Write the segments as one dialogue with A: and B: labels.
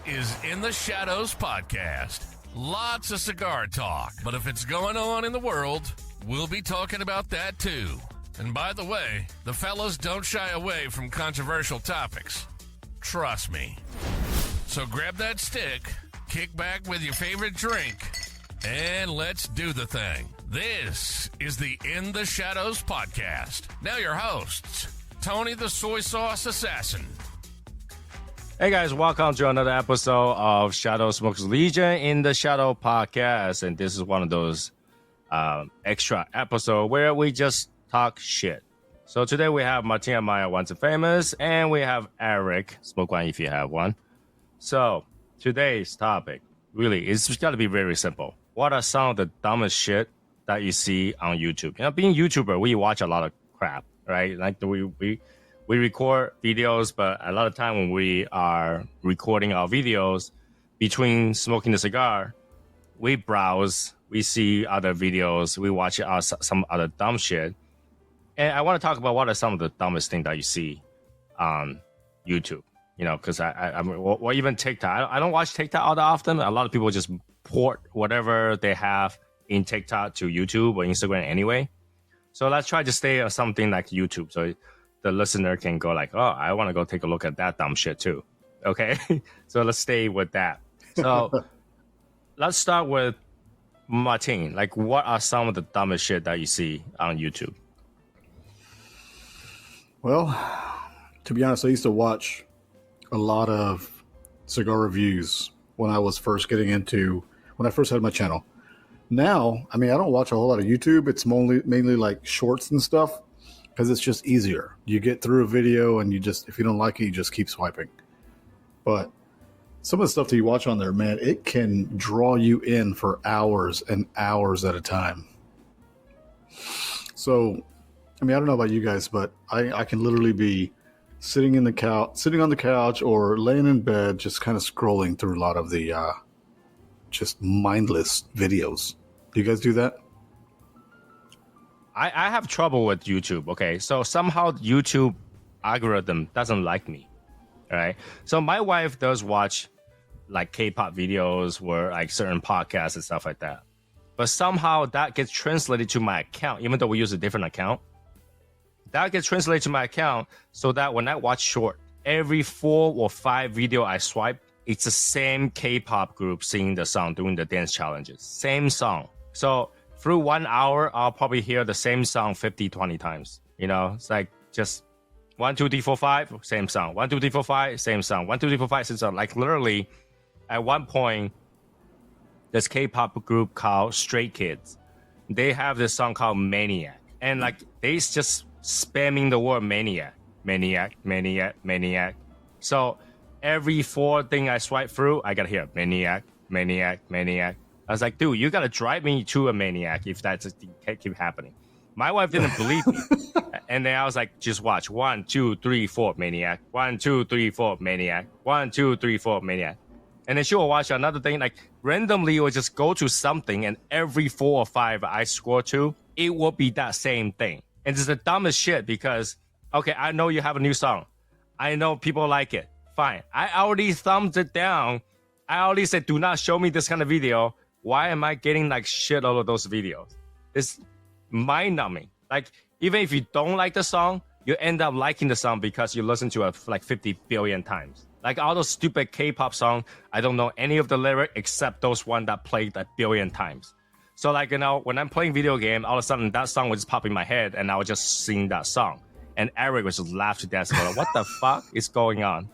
A: is In the Shadows Podcast. Lots of cigar talk, but if it's going on in the world, we'll be talking about that too. And by the way, the fellas don't shy away from controversial topics. Trust me. So grab that stick, kick back with your favorite drink, and let's do the thing. This is the In the Shadows Podcast. Now your hosts, Tony the Soy Sauce Assassin.
B: Hey guys, welcome to another episode of Shadow Smokes Legion in the Shadow Podcast. And this is one of those extra episodes where we just talk shit. So today we have Martin and Maya, Once and Famous, and we have Eric, smoke one if you have one. So today's topic really is got to be very simple. What are some of the dumbest shit that you see on YouTube? You know, being a YouTuber, we watch a lot of crap, right? Like we record videos, but a lot of time when we are recording our videos, between smoking the cigar, we browse, we see other videos, we watch some other dumb shit. And I want to talk about what are some of the dumbest things that you see on YouTube. You know, because or even TikTok. I don't watch TikTok all that often. A lot of people just port whatever they have in TikTok to YouTube or Instagram anyway. So let's try to stay on something like YouTube. So the listener can go like, oh, I want to go take a look at that dumb shit too. Okay, so let's stay with that. So let's start with Martin. Like, what are some of the dumbest shit that you see on YouTube?
C: Well, to be honest, I used to watch a lot of cigar reviews when I was first when I first had my channel. Now, I mean, I don't watch a whole lot of YouTube. It's mainly like shorts and stuff. Because it's just easier. You get through a video and if you don't like it, you just keep swiping. But some of the stuff that you watch on there, man, it can draw you in for hours and hours at a time. So, I mean, I don't know about you guys, but I can literally be sitting on the couch or laying in bed, just kind of scrolling through a lot of the just mindless videos. Do you guys do that?
B: I have trouble with YouTube, okay? So somehow YouTube algorithm doesn't like me, all right? So my wife does watch like K-pop videos or like certain podcasts and stuff like that. But somehow that gets translated to my account, even though we use a different account. That gets translated to my account so that when I watch short, every 4 or 5 video I swipe, it's the same K-pop group singing the song, doing the dance challenges. Same song. So through 1 hour, I'll probably hear the same song 50, 20 times. You know, it's like just 1, 2, 3, 4, 5, same song. 1, 2, 3, 4, 5, same song. 1, 2, 3, 4, 5, same song. Like literally, at one point, this K-pop group called Stray Kids, they have this song called Maniac. And like, they just spamming the word maniac. Maniac, maniac, maniac. So every 4 thing I swipe through, I gotta hear maniac, maniac, maniac. I was like, dude, you got to drive me to a maniac if that's keep happening. My wife didn't believe me. And then I was like, just watch. 1, 2, 3, 4, maniac. 1, 2, 3, 4, maniac. 1, 2, 3, 4, maniac. And then she will watch another thing. Like randomly, or just go to something, and every 4 or 5 I scroll to, it will be that same thing. And it's the dumbest shit because, okay, I know you have a new song. I know people like it. Fine. I already thumbs it down. I already said, do not show me this kind of video. Why am I getting like shit all of those videos? It's mind-numbing. Like, even if you don't like the song, you end up liking the song because you listen to it like 50 billion times. Like all those stupid K-pop songs, I don't know any of the lyrics except those one that played a billion times. So like, you know, when I'm playing video game, all of a sudden that song would just pop in my head and I would just sing that song. And Eric was just laugh to death. Going, what the fuck is going on?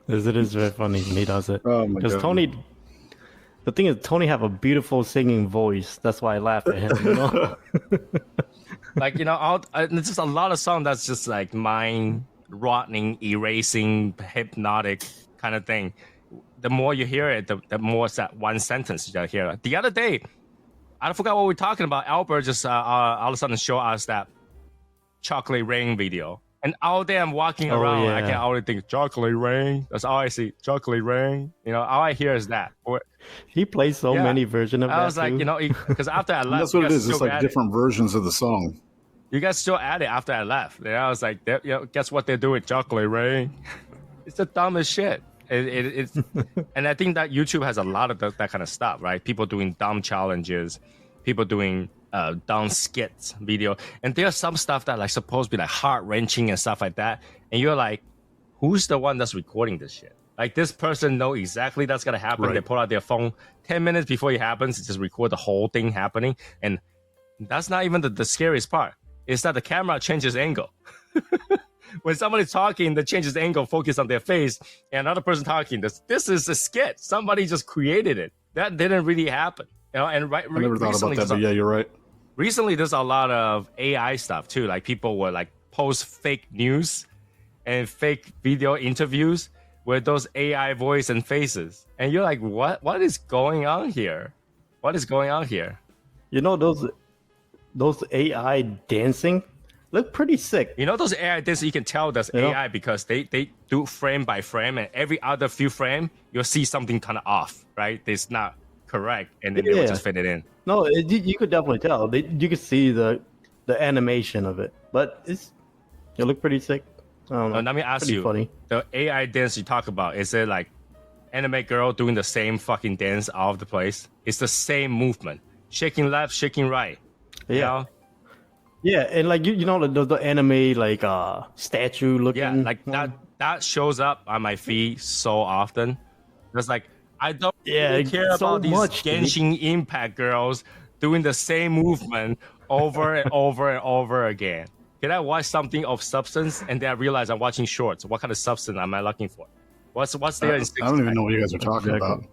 D: It is very funny when he does it.
C: Oh my God.
D: Tony... The thing is, Tony have a beautiful singing voice. That's why I laugh at him. You know?
B: Like, you know, there's just a lot of songs that's just like mind-rotting, erasing, hypnotic kind of thing. The more you hear it, the more it's that one sentence you hear. The other day, I forgot what we were talking about. Albert just all of a sudden showed us that Chocolate Rain video. And all day I'm walking around,
D: yeah.
B: I can already think, Chocolate Rain. That's all I see, Chocolate Rain. You know, all I hear is that.
D: He plays so many versions of that.
B: I was like,
D: too.
B: you know, because after I left,
C: That's what it is. It's like different versions of the song.
B: You guys still at it after I left. And I was like, you know, guess what they're doing? Chocolate Rain. It's the dumbest shit. It's and I think that YouTube has a lot of that kind of stuff, right? People doing dumb challenges, people doing dumb skits video, and there's some stuff that like supposed to be like heart wrenching and stuff like that, and you're like, who's the one that's recording this shit? Like this person know exactly that's gonna happen.
C: Right.
B: They pull out their phone 10 minutes before it happens, just record the whole thing happening, and that's not even the scariest part. It's that the camera changes angle. When somebody's talking, they changes angle, focus on their face, and another person talking. This is a skit. Somebody just created it. That didn't really happen. You know, and
C: I never thought about that, but yeah, you're right.
B: Recently, there's a lot of AI stuff too. Like people will like post fake news and fake video interviews with those AI voice and faces, and you're like, what? What is going on here? What is going on here?
D: You know those AI dancing look pretty sick.
B: You know those AI dances, you can tell that's AI because they do frame by frame, and every other few frame you'll see something kind of off, right? It's not correct, and then they will just fit it in.
D: No, you could definitely tell. You could see the animation of it, but it looked pretty sick. I don't know.
B: Let me ask
D: Pretty
B: you,
D: funny.
B: the AI dance you talk about, is it like anime girl doing the same fucking dance all over the place? It's the same movement, shaking left, shaking right.
D: Yeah.
B: You know?
D: Yeah, and like you know the anime like statue looking.
B: Yeah, like that shows up on my feed so often. It's like I don't really care
D: so
B: about these
D: much, dude.
B: Genshin Impact girls doing the same movement over and over and over again. Can I watch something of substance and then I realize I'm watching shorts? What kind of substance am I looking for? What's there in
C: I don't even know what you guys are talking about.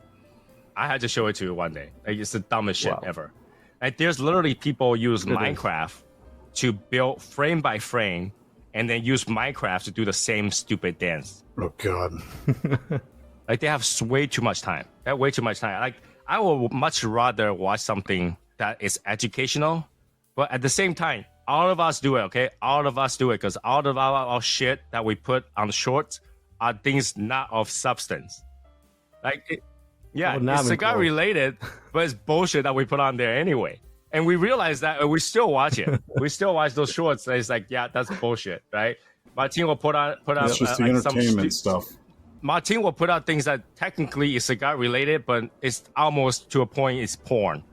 B: I had to show it to you one day. Like, it's the dumbest shit
D: Wow.
B: ever. Like there's literally people use Minecraft to build frame by frame and then use Minecraft to do the same stupid dance.
C: Oh God.
B: Like they have way too much time. They have way too much time. Like I would much rather watch something that is educational, but at the same time, all of us do it. Okay, all of us do it because all of our shit that we put on shorts are things not of substance. Like, it's cigar related, but it's bullshit that we put on there anyway. And we realize that, and we still watch it. We still watch those shorts. And it's like, yeah, that's bullshit, right? Martin will put on.
C: It's just the entertainment stuff.
B: Martin will put out things that technically is cigar related, but it's almost to a point it's porn.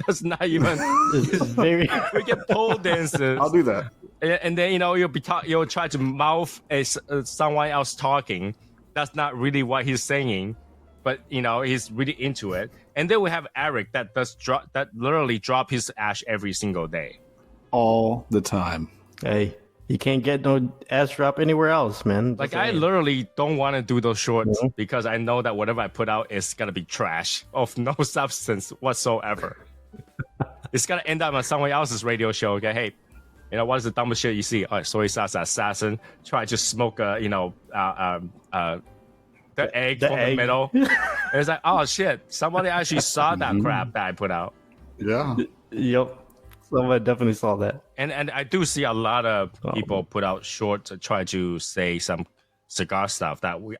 B: That's not even.
D: It's very.
B: We get pole dances.
C: I'll do that.
B: And then you'll try to mouth someone else talking. That's not really what he's saying, but he's really into it. And then we have Eric that literally drop his ash every single day,
C: all the time.
D: Hey, you can't get no ass drop anywhere else, man.
B: Like I literally don't want to do those shorts because I know that whatever I put out is gonna be trash of no substance whatsoever. It's gonna end up on someone else's radio show. Okay, hey. What is the dumbest shit you see? Soy sauce assassin try to smoke the egg from the middle. And it's like, oh shit, somebody actually saw that crap that I put out.
C: Yeah.
D: Yep. Somebody definitely saw that.
B: And I do see a lot of people put out shorts to try to say some cigar stuff that we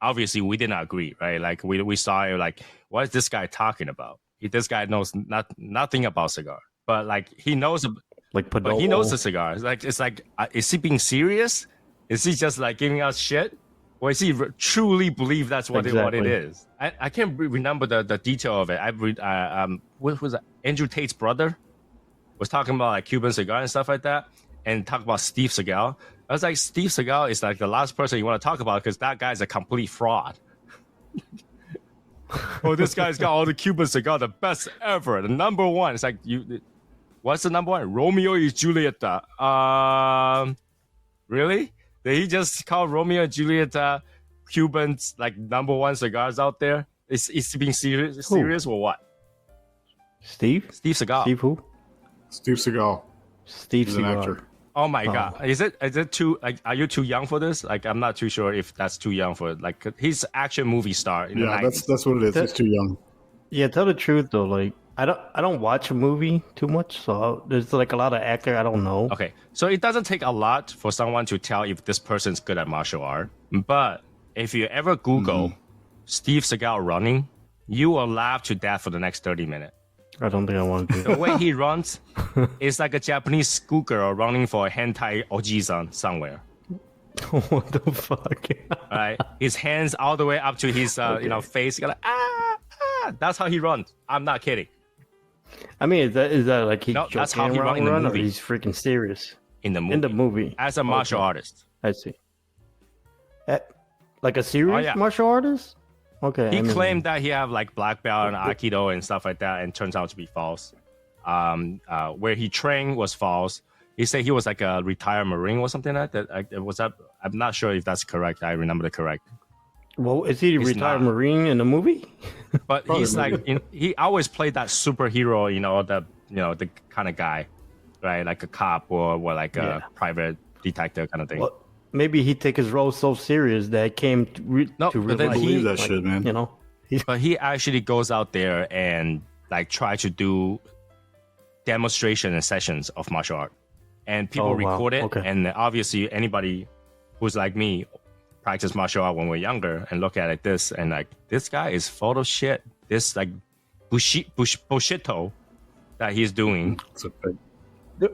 B: did not agree, right? Like we saw it, like, what is this guy talking about? This guy knows nothing about cigar, but like he knows.
D: Like
B: but he knows the cigar. It's like, is he being serious? Is he just like giving us shit? Or is he truly believe that's what it is? I can't remember the detail of it. What was that? Andrew Tate's brother was talking about like Cuban cigar and stuff like that, and talk about Steve Seagal. I was like, Steve Seagal is like the last person you want to talk about because that guy's a complete fraud. Oh, this guy's got all the Cuban cigar, the best ever, the number one. It's like what's the number one? Romeo y Julieta. Really? Did he just call Romeo and Julieta Cubans like number one cigars out there? Is he being serious or what?
D: Steve
B: Seagal.
D: Steve who?
C: Steve Seagal.
D: Steve
C: He's an
D: Seagal.
C: actor.
B: Oh my god! Is it too like? Are you too young for this? Like, I'm not too sure if that's too young for it. Like, he's action movie star. In the 90s.
C: That's what it is. He's too young.
D: Yeah, tell the truth though. Like, I don't watch a movie too much, so there's like a lot of actor I don't know.
B: Okay, so it doesn't take a lot for someone to tell if this person's good at martial art. But if you ever Google Steve Seagal running, you will laugh to death for the next 30 minutes.
D: I don't think I want to.
B: The way he runs is like a Japanese schoolgirl running for a hentai ojizan somewhere.
D: What the fuck?
B: All right, his hands all the way up to his face. You're like, that's how he runs. I'm not kidding.
D: I mean, is that like he's
B: No,
D: joking
B: that's how he
D: around
B: run in the
D: or
B: movie.
D: he's freaking serious
B: In the movie.
D: in the movie?
B: As a martial artist.
D: I see. Like a serious
B: yeah.
D: martial artist? Okay.
B: He
D: I mean,
B: claimed that he have like black belt and Aikido and stuff like that, and turns out to be false. Where he trained was false. He said he was like a retired Marine or something like that. I'm not sure if that's correct. I remember the correct.
D: well, is he a
B: He's
D: retired
B: not.
D: Marine in the movie?
B: But he's like he always played that superhero, the kind of guy, right? Like a cop or like a private detective kind of thing.
D: Well, maybe he take his role so serious that it came to
B: No,
D: to
B: but
D: real
B: then
D: life.
B: he-
C: Believe that shit, man.
D: You know,
B: But he actually goes out there and like try to do demonstration and sessions of martial art, and people
D: Oh, wow.
B: record it.
D: Okay.
B: And anobviously, anybody who's like me practice martial art when we're younger and look at it this and like this guy is full of shit. This like bushito that he's doing.
C: It's a big,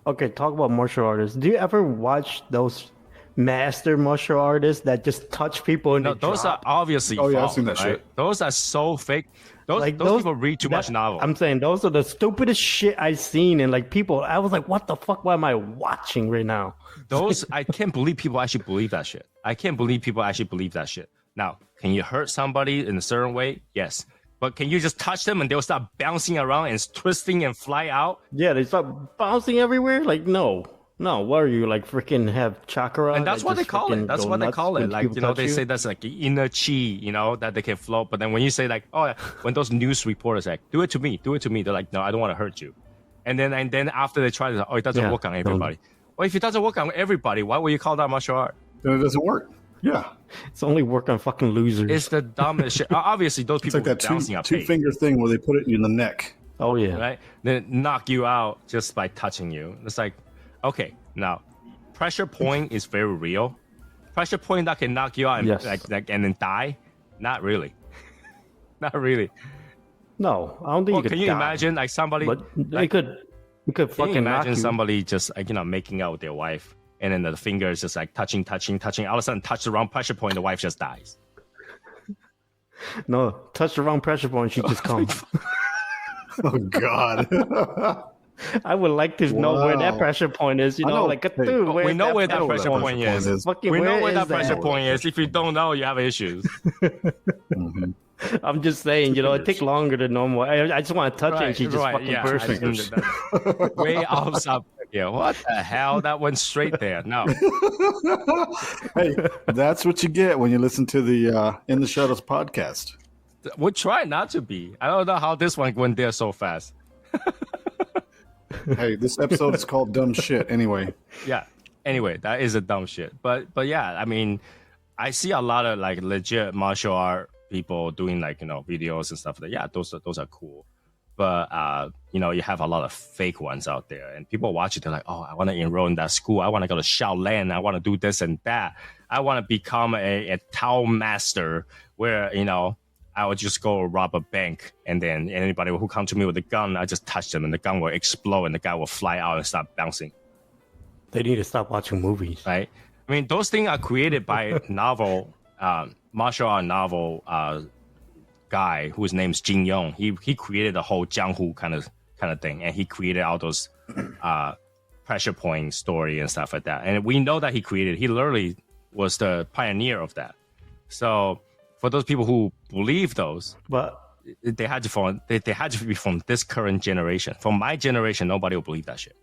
D: okay. Talk about martial artists. Do you ever watch those master martial artists that just touch people and
B: No,
D: they
B: those
D: drop?
B: are obviously
C: Oh, yeah, I've
B: false,
C: seen that
B: right?
C: shit.
B: Those are so fake. Those
D: Like
B: people read too much
D: that-
B: novel.
D: I'm saying those are the stupidest shit I've seen, and like people, I was like, "What the fuck? What am I watching right now?"
B: Those I can't believe people actually believe that shit. I can't believe people actually believe that shit. Now, can you hurt somebody in a certain way? Yes. But can you just touch them and they'll start bouncing around and twisting and fly out?
D: Yeah, they start bouncing everywhere. Like, no. What are you like? Freaking have chakra?
B: And that's
D: that
B: what they
D: just
B: call it.
D: freaking
B: That's
D: go
B: what they
D: nuts
B: call it.
D: when
B: Like,
D: people touch
B: they say that's like inner chi, that they can float. But then when you say like, oh, yeah, when those news reporters like, do it to me, they're like, no, I don't want to hurt you. And then after they try to, it doesn't
D: Yeah,
B: work on
D: don't-
B: everybody. Well, if it doesn't work on everybody, why would you call that martial art?
C: then it doesn't work. Yeah.
D: It's only work on fucking losers.
B: It's the dumbest shit. Obviously, those
C: It's
B: people
C: like that
B: bouncing are
C: two
B: paid,
C: finger thing where they put it in the neck.
D: oh yeah.
B: right? Then knock you out just by touching you. It's like, okay, now pressure point is very real. Pressure point that can knock you out and
D: Yes.
B: like and then die. Not really. Not really.
D: No, I don't think
B: Well,
D: you could.
B: can you
D: die,
B: imagine like somebody?
D: But they could. You could
B: Can you
D: fucking knock
B: imagine
D: you.
B: somebody just like making out with their wife, and then the fingers just like touching. All of a sudden, touch the wrong pressure point, the wife just dies.
D: No, touch the wrong pressure point, she just comes.
C: Oh God.
D: I would like to know where that
C: Wow.
D: pressure point is. You
C: I
D: know,
C: know.
D: like,
C: Hey,
D: dude,
B: We know where that
C: know
B: pressure
C: where that
B: point
C: pressure
B: is.
C: point is.
D: Fucking,
B: We know where that
D: is
B: pressure point is. If you don't know, you have issues.
C: Mhm.
D: I'm just saying, it takes longer than normal. I just want to touch it, and she just fucking
B: yeah.
D: bursts.
C: Fingers.
B: Way off sub. Yeah, what the hell? That went straight there. No.
C: Hey, that's what you get when you listen to the In the Shadows podcast.
B: We'll try not to be. I don't know how this one went there so fast.
C: Hey, this episode is called Dumb Shit anyway.
B: Yeah. Anyway, that is a dumb shit. But yeah, I mean, I see a lot of like legit martial art people doing like videos and stuff. Yeah, those are cool. But you have a lot of fake ones out there, and people watch it. They're like, oh, I want to enroll in that school. I want to go to Shaolin. I want to do this and that. I want to become a Tao master, where I would just go rob a bank, and then anybody who comes to me with a gun, I just touch them, and the gun will explode, and the guy will fly out and start bouncing.
D: They need to stop watching movies.
B: Right? I mean, those things are created by novel, martial art novel guy whose name's Jin Yong. He created the whole Jianghu kind of thing, and he created all those pressure point story and stuff like that. And we know that he literally was the pioneer of that. So for those people who believe those,
D: But
B: they had to be from this current generation. From my generation, nobody will believe that shit.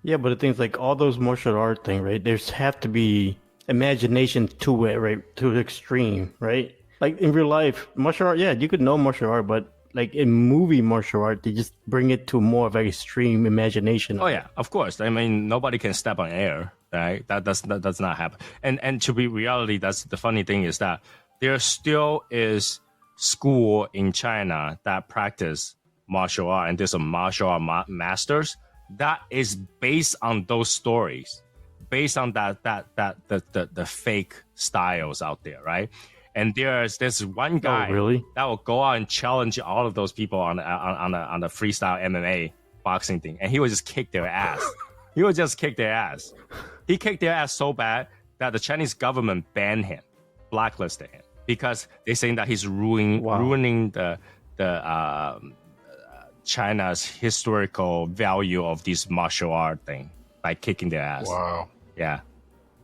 D: yeah, but the things like all those martial art thing, right? There's have to be imagination to it, right? To the extreme, right? Like in real life, martial art, yeah, you could know martial art, but like in movie martial art, they just bring it to more of an extreme imagination.
B: Oh yeah, of course. I mean, nobody can step on air, right? That does not happen. And to be reality, that's the funny thing is that there still is school in China that practice martial art, and there's a martial art masters that is based on those stories, based on the fake styles out there, right? And there's this one guy
D: really?
B: that will go out and challenge all of those people on the freestyle MMA boxing thing, and he would just kick their ass. He would just kick their ass. He kicked their ass so bad that the Chinese government banned him, blacklisted him, because they're saying that he's ruining the China's historical value of this martial art thing by kicking their ass.
C: Wow.
B: Yeah.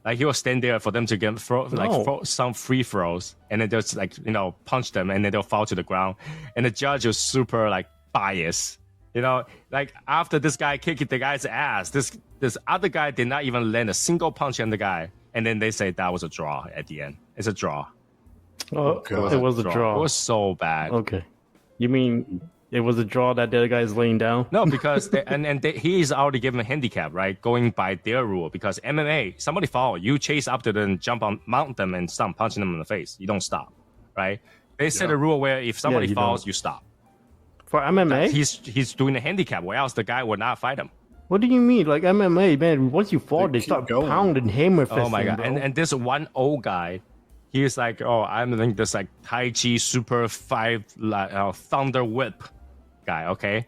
B: Like he will stand there for them to get throw some free throws, and then just like punch them, and then they'll fall to the ground. And the judge was super like biased, like after this guy kicked the guy's ass, this other guy did not even land a single punch on the guy, and then they say that was a draw at the end. It's a draw.
D: Oh,
C: God.
D: it was a draw.
B: It was so bad.
D: Okay, you mean it was a draw that the other guy is laying down?
B: No, because he's already given a handicap, right? Going by their rule, because MMA, somebody fall, you chase after them, jump on, mount them, and start punching them in the face. You don't stop, right? They set a rule where if somebody falls, you stop.
D: For MMA,
B: he's doing a handicap, or else the guy would not fight him.
D: what do you mean? Like MMA, man, once you fall, they
C: keep
D: start
C: going.
D: pounding, hammer fisting.
B: Oh my god!
D: Bro.
B: And this one old guy, he's like, I'm like this like Tai Chi Super 5 Thunder Whip guy, okay?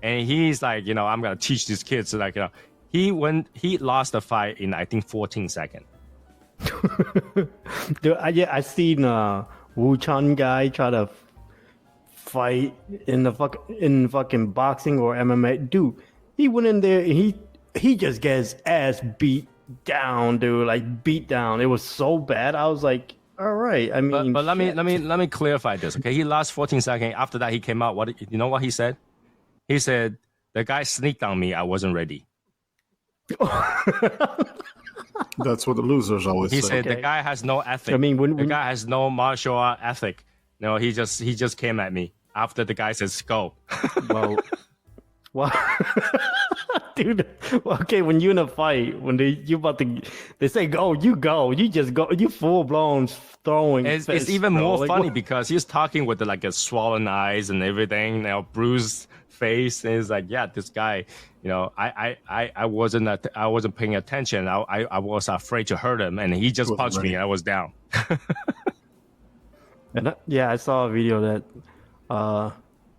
B: And he's like, I'm gonna teach these kids like, he lost the fight in I think 14 seconds.
D: Dude, I seen Wu Chun guy try to fight in fucking boxing or MMA. Dude, he went in there and he just gets ass beat down, dude. Like beat down. It was so bad. I was like, all right. I mean,
B: but let me clarify this, okay? He lost 14 seconds. After that, he came out. What he said? He said the guy sneaked on me. I wasn't ready.
C: That's what the losers always
B: He
C: say.
B: said the guy has no ethic.
D: I mean,
B: the guy has no martial art ethic. No, he just came at me after the guy says go.
D: Well, dude. Okay, when you're in a fight, when they say go, you just go, you full blown throwing.
B: It's
D: fists,
B: even
D: bro.
B: more
D: Like,
B: funny
D: what?
B: because he's talking with like a swollen eyes and everything, bruised face, and it's like, yeah, this guy, I wasn't paying attention. I was afraid to hurt him, and he just punched me, and I was down.
D: And I saw a video that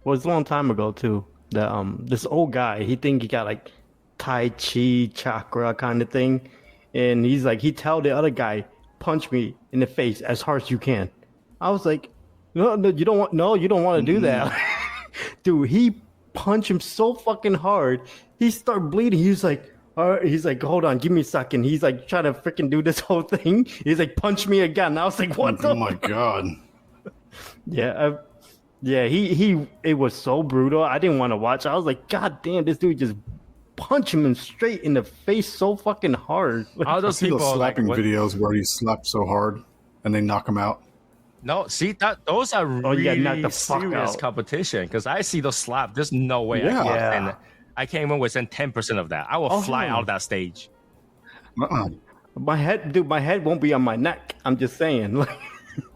D: was a long time ago too. That this old guy, he think he got like Tai Chi chakra kind of thing, and he's like, he tell the other guy, punch me in the face as hard as you can. I was like, no, you don't want to do that, dude. He punched him so fucking hard, he started bleeding. He's like, hold on, give me a second. He's like trying to freaking do this whole thing. He's like, punch me again. I was like, what the?
C: Oh my god.
D: Yeah, it was so brutal. I didn't want to watch. I was like, God damn, this dude just punched him straight in the face so fucking hard.
B: All
C: I
B: those
C: see
B: people
C: those slapping
B: like,
C: videos where he slaps so hard and they knock him out.
B: No, see those are really
D: knock the fuck
B: serious
D: out.
B: competition. Because I see those slap. There's no way I can't even withstand 10% of that. I will fly out of that stage.
D: My head won't be on my neck. I'm just saying. Like,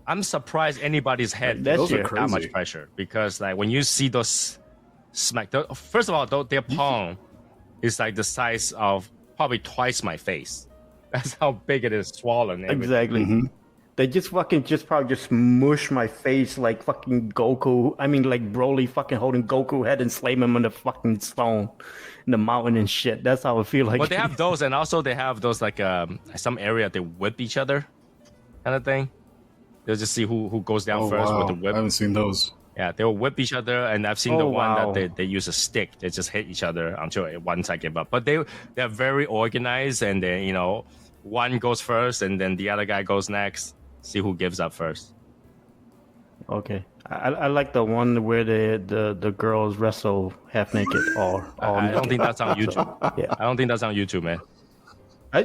B: I'm surprised anybody's head
D: That
B: feels
D: shit
B: that
C: crazy.
B: much pressure, because like when you see those smack, first of all, their palm is like the size of probably twice my face. That's how big it is, swollen. and everything.
D: exactly. They just probably smush my face like fucking Goku. I mean, like Broly fucking holding Goku head and slam him on the fucking stone in the mountain and shit. That's how I feel like.
B: But they have those, and also they have those like some area they whip each other, kind of thing. They'll just see who goes down first with the
C: I
B: whip.
C: haven't seen those.
B: Yeah, they'll whip each other, and I've seen the one
D: wow.
B: that they use a stick. They just hit each other until one side give up. But they're very organized, and then one goes first, and then the other guy goes next. See who gives up first.
D: Okay, I like the one where the girls wrestle half naked or all
B: I don't
D: naked.
B: think that's on YouTube.
D: Yeah.
B: I don't think that's on YouTube, man.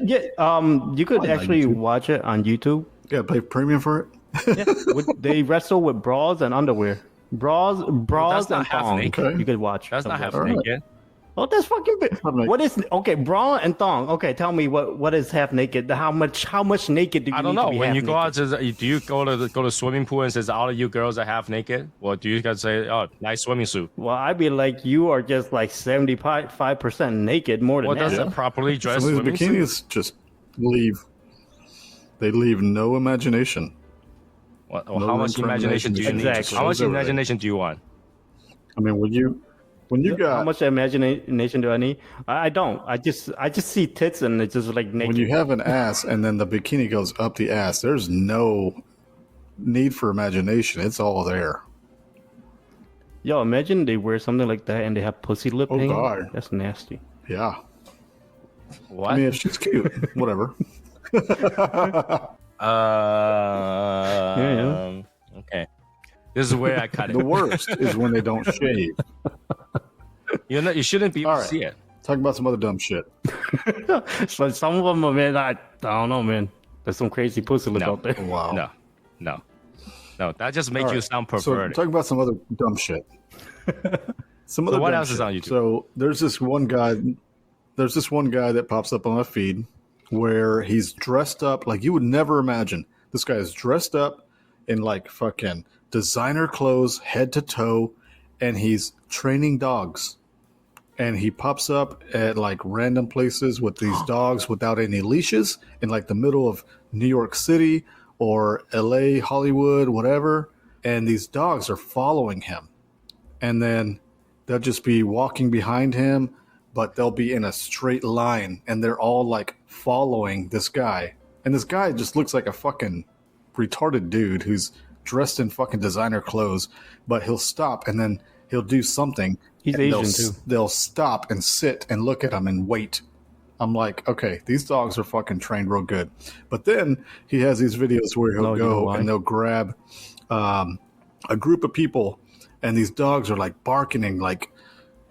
D: You could
C: on
D: actually
C: YouTube.
D: watch it on YouTube.
C: Yeah, pay premium for it.
D: Yeah, they wrestle with bras and underwear. Bras
B: that's not
D: and
B: half
D: thong.
B: naked.
D: You could watch.
B: That's not half
C: All right.
B: naked.
D: Oh, that's fucking big.
C: Half naked.
D: What is bra and thong? Okay, tell me what is half naked? How much naked do you
B: I don't
D: need
B: know.
D: to be
B: When
D: half
B: you go out,
D: naked?
B: do you go to swimming pool and says all of you girls are half naked, or do you guys say, oh, nice swimming suit?
D: Well, I'd be like, you are just like 75% naked, more than
B: Well,
D: that.
B: does a properly dressed
C: Some of
B: swimming
C: these
B: suit?
C: bikinis just leave. They leave no imagination.
B: Well,
C: No
B: how much
C: room for
B: imagination do you need?
D: Exactly.
B: How much
C: Shows everything.
B: imagination do you want?
C: I mean, would you When you
D: How
C: got
D: much imagination do I need? I don't. I just see tits and it's just like naked.
C: when you have an ass and then the bikini goes up the ass, there's no need for imagination. It's all there.
D: Yo, imagine they wear something like that and they have pussy lip
C: Oh,
D: hanging.
C: God.
D: That's nasty.
C: Yeah.
B: What?
C: I mean, if she's cute, whatever.
B: Okay. This is where I cut it.
C: The worst is when they don't shave.
B: You shouldn't be able
C: All
B: to
C: right.
B: see it.
C: Talk about some other dumb shit.
D: So some of them, man, I don't know, man. There's some crazy pussy lip
B: No.
D: out there.
C: Wow.
B: No. That just makes
C: All
B: you
C: right.
B: sound
C: So
B: perverted.
C: talk about some other dumb shit. Some other
B: what
C: dumb
B: else is
C: shit.
B: on YouTube?
C: So there's this one guy. There's this one guy that pops up on my feed where he's dressed up like you would never imagine. This guy is dressed up in like fucking designer clothes, head to toe, and he's training dogs. And he pops up at like random places with these dogs without any leashes in like the middle of New York City or LA, Hollywood, whatever. And these dogs are following him. And then they'll just be walking behind him, but they'll be in a straight line and they're all like following this guy. And this guy just looks like a fucking retarded dude who's dressed in fucking designer clothes, but he'll stop and then he'll do something.
D: He's
C: and
D: Asian too.
C: They'll stop and sit and look at him and wait. I'm like, okay, these dogs are fucking trained real good. But then he has these videos where he'll
D: No, you know
C: go
D: why?
C: and they'll grab a group of people, and these dogs are like barking, like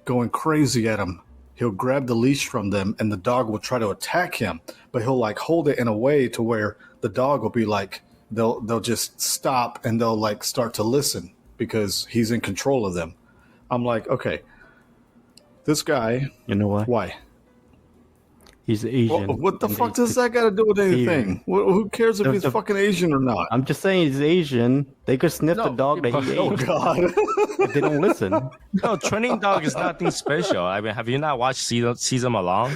C: going crazy at him. He'll grab the leash from them, and the dog will try to attack him, but he'll like hold it in a way to where the dog will be like, they'll just stop and they'll like start to listen because he's in control of them. I'm like, okay, this guy,
D: You know what?
C: why?
D: He's Asian.
C: What the
D: and
C: fuck
D: they-
C: does that got to do with anything? Who cares if
D: The-
C: he's
D: the-
C: fucking Asian or not?
D: I'm just saying he's Asian. They could sniff the
B: No,
D: dog that he
C: Oh
D: ate
C: God!
D: if they don't listen.
B: No, training dog is nothing special. I mean, have you not watched Season Along?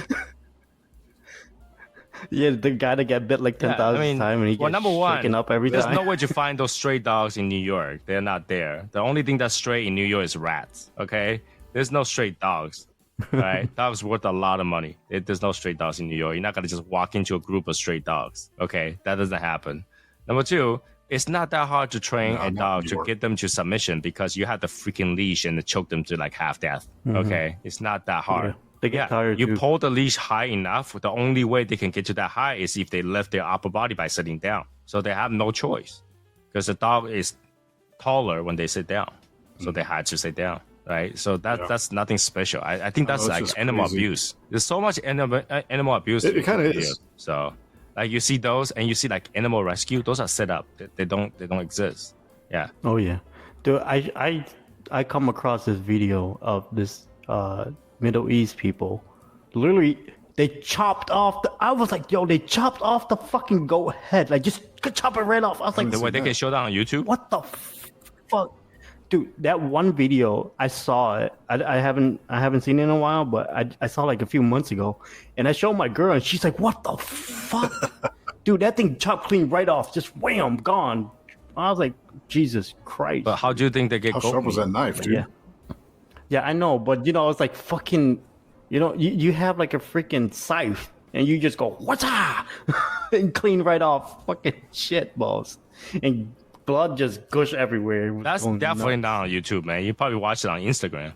D: Yeah, the guy that got bit like 10,000 times and he
B: well,
D: gets
B: number one,
D: shaken up every
B: there's
D: time.
B: no way to find those stray dogs in New York. They're not there. The only thing that's stray in New York is rats. Okay, there's no stray dogs. All right, dogs worth a lot of money. There's no stray dogs in New York. You're not gonna just walk into a group of stray dogs. Okay, that doesn't happen. Number two, it's not that hard to train
C: No,
B: a
C: not
B: dog
C: New
B: to
C: York.
B: get them to submission because you have the freaking leash and choke them to like half death. Okay, it's not that hard.
D: Yeah, they get tired
B: you
D: too.
B: pull the leash high enough. The only way they can get to that high is if they lift their upper body by sitting down. So they have no choice because the dog is taller when they sit down. So they had to sit down, right? So that's nothing special. I think that's
C: it's
B: like
C: just
B: animal
C: crazy.
B: abuse. There's so much animal abuse.
C: It kinda
B: in
C: is.
B: videos. So like you see those and you see like animal rescue. Those are set up. They don't exist. Yeah.
D: Oh yeah, dude. I come across this video of this Middle East people. Literally, they chopped off the. I was like, yo, they chopped off the fucking goat head. Like, just chop it right off. I was like,
B: The way they can show that on YouTube.
D: what the fuck, dude? That one video, I saw it. I haven't seen it in a while, but I saw like a few months ago, and I showed my girl, and she's like, what the fuck, dude? That thing chopped clean right off, just wham, gone. I was like, Jesus Christ.
B: But how do you think they get
C: How
B: goat
C: sharp was
B: meat?
C: that knife, dude?
D: Yeah. Yeah, I know, but it's like fucking, you have like a freaking scythe and you just go, what's and clean right off fucking shit balls. And blood just gush everywhere. It was
B: That's
D: going
B: definitely
D: nuts.
B: not on YouTube, man. You probably watch it on Instagram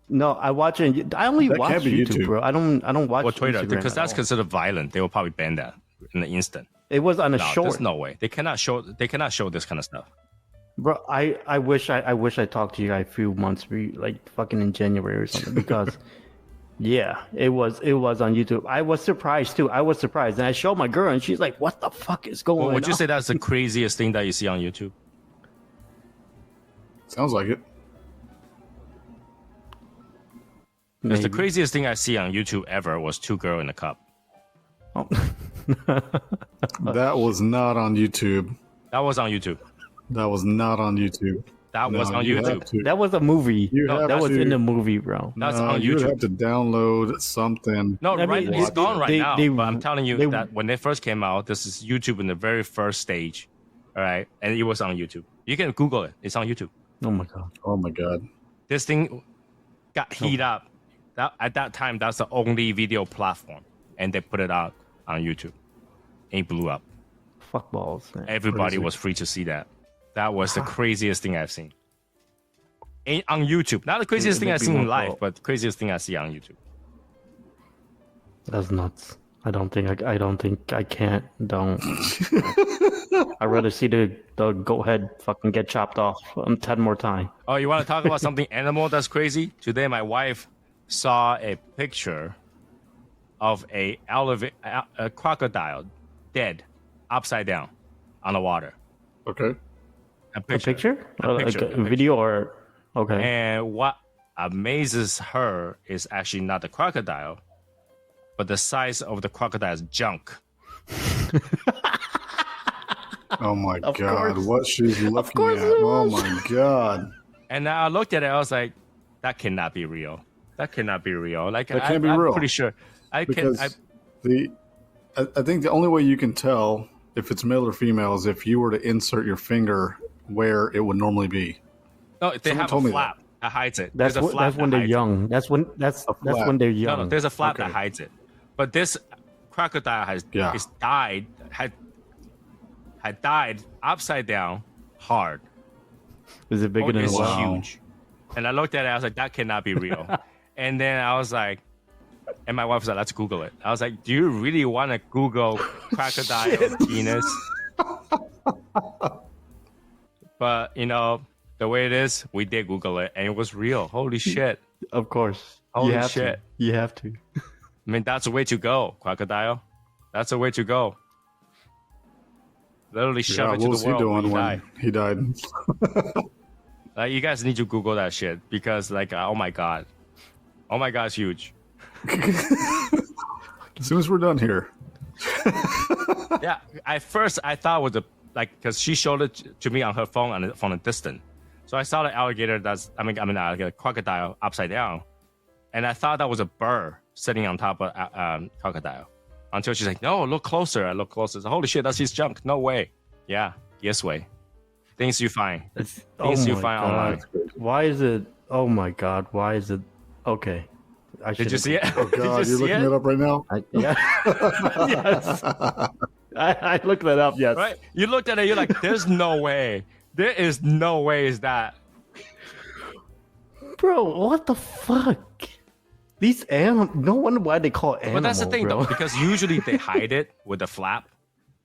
D: No, I watch it. I only
C: That
D: watch
C: can't be
D: YouTube,
C: YouTube.
D: bro. I don't watch
B: or Twitter
D: Instagram
B: because
D: at
B: that's
D: all.
B: considered violent. They will probably ban that in an instant.
D: It was on a
B: No,
D: short.
B: there's no way. They cannot show this kind of stuff.
D: Bro, I wish I talked to you guys a few months, like fucking in January or something, because yeah, it was on YouTube. I was surprised too. And I showed my girl, and she's like, "What the fuck is going
B: Well,
D: on?"
B: would you say that's the craziest thing that you see on YouTube?
C: Sounds like it.
B: Because the
D: Maybe.
B: craziest thing I see on YouTube ever was two girls in a cup.
D: Oh.
C: That was not on YouTube.
B: That was on YouTube.
C: That was not on YouTube.
B: That was
C: No,
B: on
C: you
B: YouTube.
C: have to-
D: That was a movie.
C: You
B: No,
C: have
D: That was
C: to-
D: in the movie, bro.
B: That's
C: no,
B: on
C: you would
B: YouTube.
C: have to download something.
B: No,
D: I mean,
B: right? It's
D: they-
B: gone right
D: they-
B: now.
D: they-
B: but I'm telling you
D: they-
B: that when they first came out, this is YouTube in the very first stage. All right. And it was on YouTube. You can Google it. It's on YouTube.
D: Oh my god.
C: Oh my god.
B: This thing, got heat up. At that time, that's the only video platform, and they put it out on YouTube. And it blew up.
D: Fuck balls, man.
B: Everybody was free to see that. That was the craziest thing I've seen. On YouTube. Not the craziest thing I've seen in life, but the craziest thing I see on YouTube.
D: That's nuts. I don't think I can't. Don't. I'd rather see the goat head fucking get chopped off 10 more times.
B: Oh, you want to talk about something animal that's crazy? Today, my wife saw a picture of a crocodile dead upside down on the water.
C: Okay.
D: A picture?
B: A picture.
D: Like a video or okay.
B: And what amazes her is actually not the crocodile, but the size of the crocodile's junk.
C: Oh my God!
D: course.
C: What she's looking at? Oh my God!
B: And I looked at it. I was like, that cannot be real. That cannot be real. Like
C: That can't be
B: I'm
C: real.
B: pretty sure. I
C: Because I think the only way you can tell if it's male or female is if you were to insert your finger where it would normally be.
B: no, they
C: Someone
B: have
C: told
B: a
C: me
B: flap that hides it.
D: That's
B: There's a flap
D: that's when
B: that
D: they're
B: hides
D: young. That's when
C: flap.
D: when they're
B: it.
D: young.
B: No, there's a flap that
C: Okay.
B: hides it. But this crocodile had died upside down hard.
D: Is it bigger than a
B: It's
D: wow?
B: huge. And I looked at it. I was like, that cannot be real. And then I was like, and my wife was like, let's Google it. I was like, do you really want to Google crocodile penis? But, the way it is, we did Google it, and it was real. Holy shit.
D: Of course.
B: Holy
D: you have
B: shit.
D: To. You have to.
B: I mean, that's the way to go, crocodile. That's the way to go. Literally shove it
C: what
B: to
C: was
B: the
C: he
B: world when
C: doing
B: you
C: when
B: die.
C: he died?
B: Like, you guys need to Google that shit because, like, oh my God. Oh my God, it's huge.
C: As soon as we're done here,
B: Yeah, at first I thought it was because she showed it to me on her phone from a distance. So I saw the alligator a crocodile upside down, and I thought that was a bird sitting on top of crocodile. Until she's like, no, look closer. I look closer. So, holy shit, that's his junk. No way. Yeah, yes way. Things you find. Things you find online.
D: Why is it? Oh my God! Why is it? Okay.
B: Did you see it?
C: oh God,
B: Did you
C: you're
B: see
C: looking it up right now.
D: Yeah. Yes. I looked that up. Yes.
B: Right? You looked at it. You're like, there's no way. There is no way is that.
D: Bro, what the fuck? These animals. No wonder why they call animals.
B: But that's the thing,
D: bro.
B: though, because usually they hide it with a flap,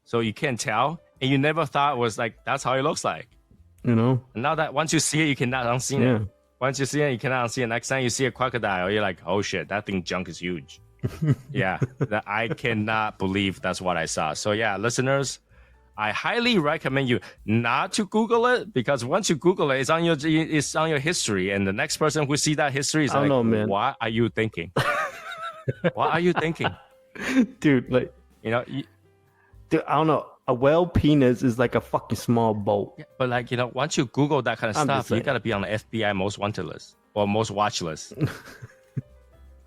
B: so you can't tell, and you never thought it was like that's how it looks like.
D: You know.
B: And now that once you see it, you cannot unsee
D: Yeah.
B: it. Once you see it, you cannot unsee it. Next time you see a crocodile, you're like, oh shit, that thing junk is huge. Yeah, I cannot believe that's what I saw. So yeah, listeners, I highly recommend you not to Google it because once you Google it, it's on your history, and the next person who see that history is
D: I don't
B: like,
D: know, man.
B: what are you thinking? What are you thinking?
D: Dude, like, dude, I don't know. A whale penis is like a fucking small boat.
B: But once you Google that kind of
D: I'm just
B: stuff, you
D: saying.
B: gotta be on the FBI most wanted list or most watch list.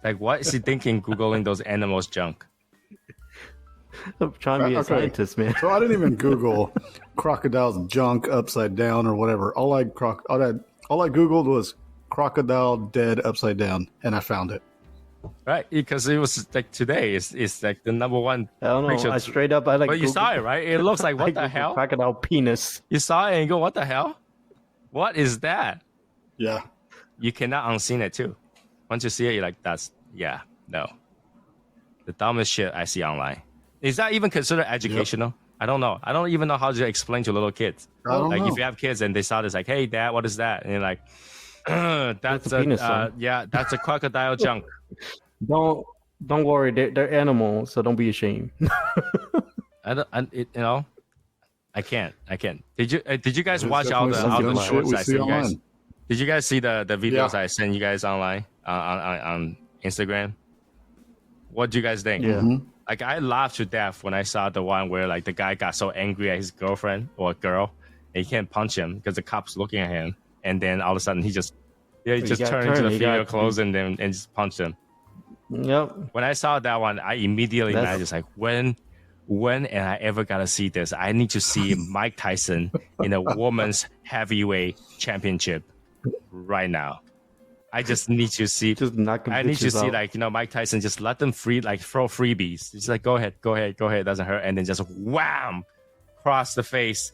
B: Like, what is he thinking Googling those animals junk?
D: I'm trying to be a
C: Okay.
D: scientist, man.
C: So I didn't even Google crocodile's junk upside down or whatever. All I Googled was crocodile dead upside down, and I found it.
B: Right? Because it was like today is like the number one
D: I don't know.
B: picture.
D: I straight up, I like.
B: But you saw it, right? It looks like, what the hell?
D: Crocodile penis.
B: You saw it and you go, what the hell? What is that?
C: Yeah.
B: You cannot unseen it too. Once you see it, you're like, no. The dumbest shit I see online. Is that even considered educational? I don't know. I don't even know how to explain to little kids.
C: I don't
B: Like
C: know.
B: if you have kids and they saw this, like, hey dad, what is that? And you're like, that's
D: a penis, son.
B: that's a crocodile junk.
D: Don't worry. They're animals, so don't be ashamed.
B: I can't. Did you guys
C: There's
B: watch all
C: definitely
B: the
C: some dumb shit
B: shorts
C: we
B: I
C: see
B: sent you guys?
C: online.
B: Did you guys see the videos
C: Yeah.
B: I sent you guys online on Instagram? What do you guys think?
D: Yeah.
B: Like, I laughed to death when I saw the one where like the guy got so angry at his girlfriend or girl, and he can't punch him because the cop's looking at him, and then all of a sudden he just
D: got
B: turned into the
D: turned. He
B: female
D: got-
B: clothes and just punched him.
D: Yep.
B: When I saw that one, I immediately
D: That's-
B: imagined like, when am I ever gonna see this? I need to see Mike Tyson in a women's heavyweight championship right now. I just need to see.
D: Just knocking
B: I need to
D: bitches
B: see
D: out.
B: Mike Tyson just let them free, throw freebies. It's like go ahead, it doesn't hurt, and then just wham, cross the face,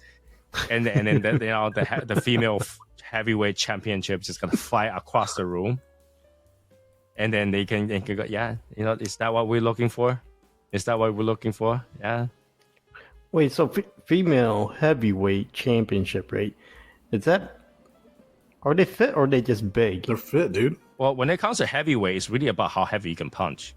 B: and then the female heavyweight championship just gonna fly across the room, and then they can go. Yeah, is that what we're looking for? Is that what we're looking for? Yeah.
D: Wait, so female heavyweight championship, right? Is that? Are they fit or are they just big?
C: They're fit, dude.
B: Well, when it comes to heavyweight, it's really about how heavy you can punch,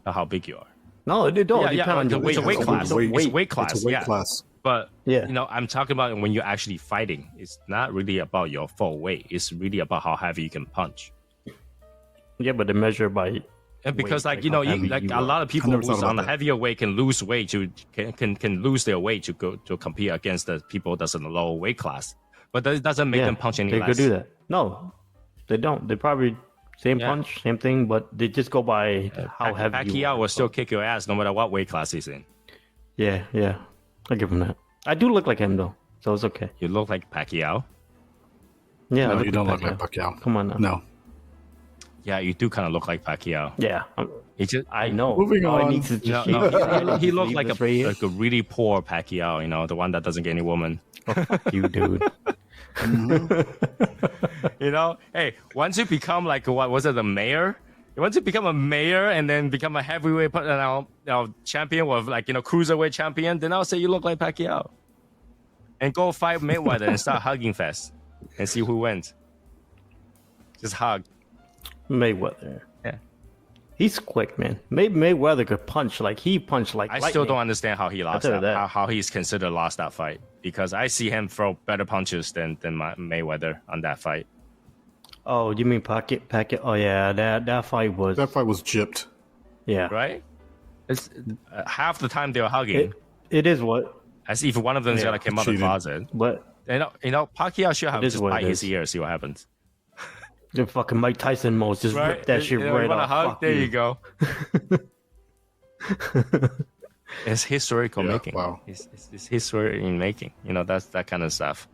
B: not how big you are.
D: No, they don't.
B: Yeah,
D: Depend on your
B: it's a weight class.
C: It's a weight
B: class.
C: It's a weight
B: yeah.
C: class.
B: But
D: Yeah.
B: I'm talking about when you're actually fighting. It's not really about your full weight. It's really about how heavy you can punch.
D: Yeah, but they measure by.
B: And because
D: weight, how heavy you
B: a
D: are.
B: lot of people
C: never
B: who's
C: thought
B: on the
C: about that.
B: heavier weight can lose weight can lose their weight to go to compete against the people that's in the lower weight class. But that doesn't make them punch any
D: they
B: less.
D: could do that. No, they don't. They probably same punch, same thing, but they just go by how heavy you
B: Pacquiao
D: are.
B: will still kick your ass no matter what weight class he's in.
D: Yeah, I give him that. I do look like him though, so it's okay.
B: You look like Pacquiao.
D: Yeah, I
C: No,
D: look
C: you don't
D: like
C: look like Pacquiao.
D: Come on now.
C: No.
B: Yeah, you do kind of look like Pacquiao.
D: Yeah,
B: He just
D: I know.
C: Moving
D: All I
C: on.
D: need to just
B: he looked like
D: this right here.
B: a really poor Pacquiao. The one that doesn't get any woman.
D: you, dude.
B: Hey, once you become what was it, the mayor? Once you become a mayor and then become a heavyweight champion or cruiserweight champion, then I'll say you look like Pacquiao. And go fight Mayweather and start hugging fest and see who wins. Just hug.
D: Mayweather.
B: Yeah.
D: He's quick, man. Mayweather could punch he punched like
B: I
D: lightning.
B: still don't understand how he lost
D: tell you
B: that.
D: that.
B: How he's considered lost that fight because I see him throw better punches than Mayweather on that fight.
D: Oh, you mean Pacquiao? Oh yeah, that fight was.
C: That fight was gypped.
D: Yeah.
B: Right? It's half the time they were hugging.
D: It is what.
B: As if one of them's gonna come out of the
C: cheating.
B: closet.
D: But
B: Pacquiao should have
D: It is
B: just
D: what it
B: bite his
D: is.
B: ear, see what happens.
D: the fucking Mike Tyson modes just rip that shit
B: You
D: right
B: want a
D: off.
B: hug?
D: Fuck
B: There you go. It's historical
C: Yeah,
B: making.
C: wow.
B: It's history in making. That's that kind of stuff.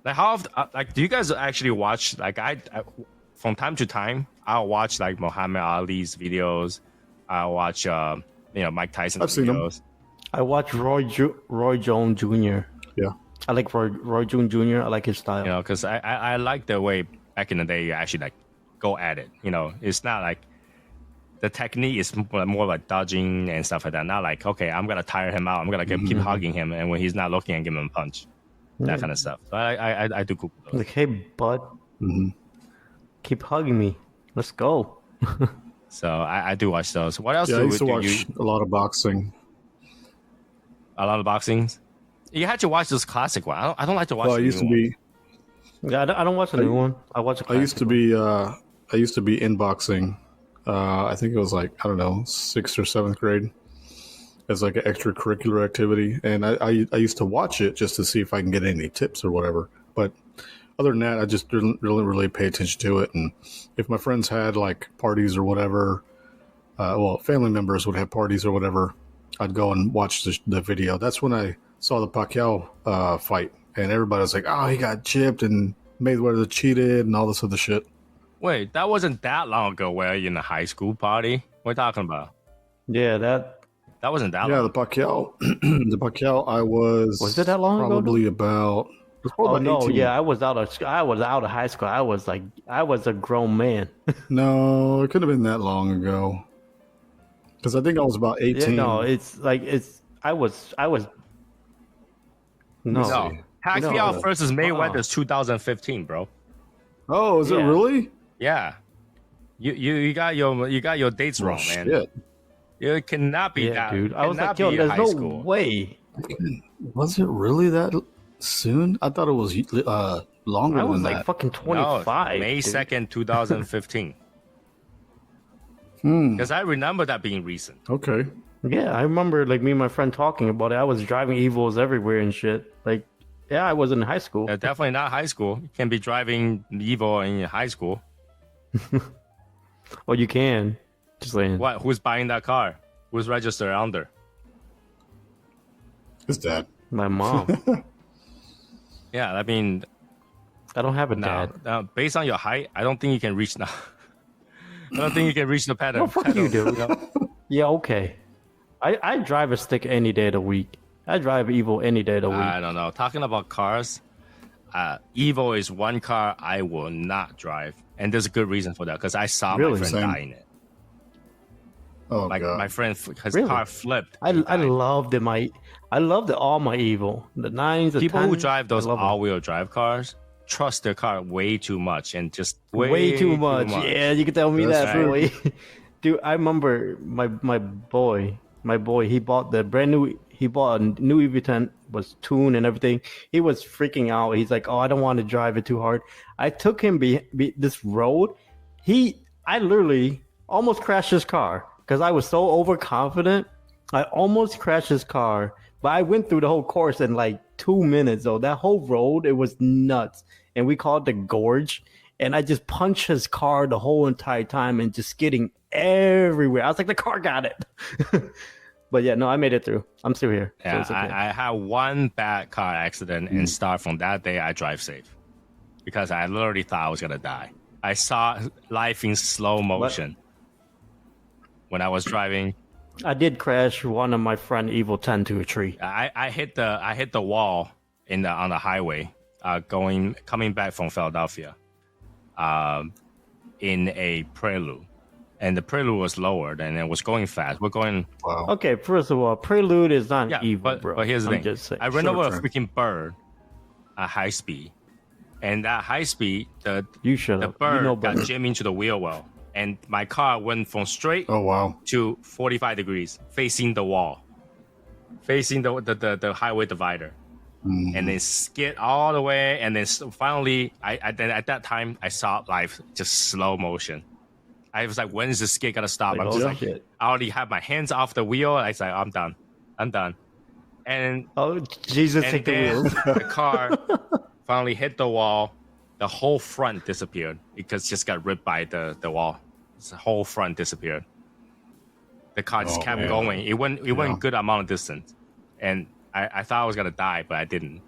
B: Like how often, do you guys actually watch? I from time to time, I'll watch Muhammad Ali's videos. I'll watch Mike Tyson's
C: I've seen 'em.
B: videos.
D: I watch Roy Jones Jr.
C: Yeah.
D: I like Roy Jones Jr. I like his style.
B: Because I like the way back in the day you actually go at it. It's not like the technique is more like dodging and stuff like that. Not like, okay, I'm gonna tire him out. I'm gonna keep hugging him, and when he's not looking, and give him a punch. That kind of stuff. So I do cool with those.
D: Like, hey, bud, keep hugging me. Let's go.
B: So I do watch those. What else
C: Yeah, I
B: do
C: used to
B: do
C: watch
B: you?
C: a lot of boxing.
B: A lot of boxings. You had to watch those classic one. I don't like to watch.
C: Well, I
B: the
C: used to
B: new
C: be.
D: Yeah, I don't watch the new one. I watch.
C: I used to be. I used to be in boxing. I think it was I don't know, 6th or 7th grade, as an extracurricular activity, and I used to watch it just to see if I can get any tips or whatever. But other than that, I just didn't really pay attention to it. And if my friends had parties or whatever, family members would have parties or whatever, I'd go and watch the video. That's when I saw the Pacquiao fight, and everybody was like, "Oh, he got chipped and Mayweather cheated and all this other shit."
B: Wait, that wasn't that long ago. Where you in a high school party? What are you talking about?
D: Yeah, that
B: That wasn't that
C: Yeah,
B: long.
C: the Pacquiao, the Pacquiao. I was.
D: Was it that long ago,
C: Probably about. It was
D: Oh
C: probably
D: no,
C: 18.
D: yeah, I was out of high school. I was a grown man.
C: No, it could have been that long ago. Because I think I was about 18.
D: Yeah, no, I was no.
B: No, Pacquiao
D: No.
B: versus Mayweather is 2015, bro.
C: Oh, is it
D: Yeah.
C: really?
B: Yeah, you got your dates wrong, man.
C: Shit.
B: It cannot be
D: Yeah,
B: that.
D: dude. I was
B: cannot
D: like, yo,
B: be
D: there's
B: high
D: no
B: school.
D: way.
C: Was it really that soon? I thought it was longer
D: I was
C: than
D: like
C: that.
D: fucking
B: No,
D: 25.
B: May
D: dude.
B: 2nd, 2015.
C: Hmm.
B: Because I remember that being recent.
C: Okay.
D: Yeah, I remember me and my friend talking about it. I was driving Evos everywhere and shit. Yeah, I was in high school.
B: Definitely not high school. You can be driving Evo in high school.
D: Well, you can. Just saying.
B: What? Who's buying that car? Who's registered under?
C: His dad.
D: My mom.
B: Yeah, I mean,
D: I don't have a
B: No,
D: dad.
B: based on your height, I don't think you can reach now. I don't think you can reach the pedal.
D: No, fuck you, dude. Yeah, okay. I drive a stick any day of the week. I drive Evo any day of the week.
B: I don't know. Talking about cars, Evo is one car I will not drive, and there's a good reason for that because I saw my
D: Really?
B: friend
C: Same.
B: die in it.
C: Oh
B: Like
C: god.
B: my friend, his
D: Really?
B: car flipped.
D: I
B: He died.
D: loved it. I loved all my Evo. The 9s, the
B: People
D: 10s,
B: who drive those
D: I love 'em.
B: all-wheel drive cars trust their car way too much and just
D: way too much. Yeah, you can tell me
C: That's
D: that,
C: true.
D: boy. Dude, I remember my boy, he bought the brand new. He bought a new EV10, was tuned and everything. He was freaking out. He's like, "Oh, I don't want to drive it too hard." I took him this road. I literally almost crashed his car because I was so overconfident. I almost crashed his car, but I went through the whole course in like 2 minutes. Though that whole road, it was nuts, and we called it the gorge. And I just punched his car the whole entire time and just skidding everywhere. I was like, the car got it. But yeah, no, I made it through. I'm still here. So
B: Yeah,
D: it's okay.
B: I had one bad car accident, and start from that day I drive safe because I literally thought I was gonna die. I saw life in slow motion when I was driving.
D: I did crash one of my friend Evil 10 to a tree.
B: I hit the wall on the highway coming back from Philadelphia, in a Prelude, and the Prelude was lowered and it was going fast. We're going.
C: Wow.
D: Okay, first of all, Prelude is not
B: Yeah,
D: evil, bro.
B: but here's the
D: I'm
B: thing.
D: just saying.
B: I ran
C: Sure,
B: over a
C: sure.
B: freaking bird at high speed, and that high speed,
D: You shut
B: the
D: up.
B: bird
D: You know
B: got
D: better.
B: jammed into the wheel well, and my car went from straight
C: Oh wow.
B: to 45 degrees, facing the wall, facing the highway divider, and then skid all the way, and then finally, then at that time, I saw life just slow motion. I was like, when is the skid gonna stop?
D: Like,
B: I was
D: oh,
B: like,
D: shit.
B: I already have my hands off the wheel. I was like, I'm done, and
D: Oh, Jesus,
B: and
D: take the
B: then
D: wheels.
B: the car finally hit the wall. The whole front disappeared because it just got ripped by the wall. The whole front disappeared. The car just
C: Oh,
B: kept
C: man.
B: going. It went
C: Yeah.
B: good amount of distance, and I thought I was gonna die, but I didn't.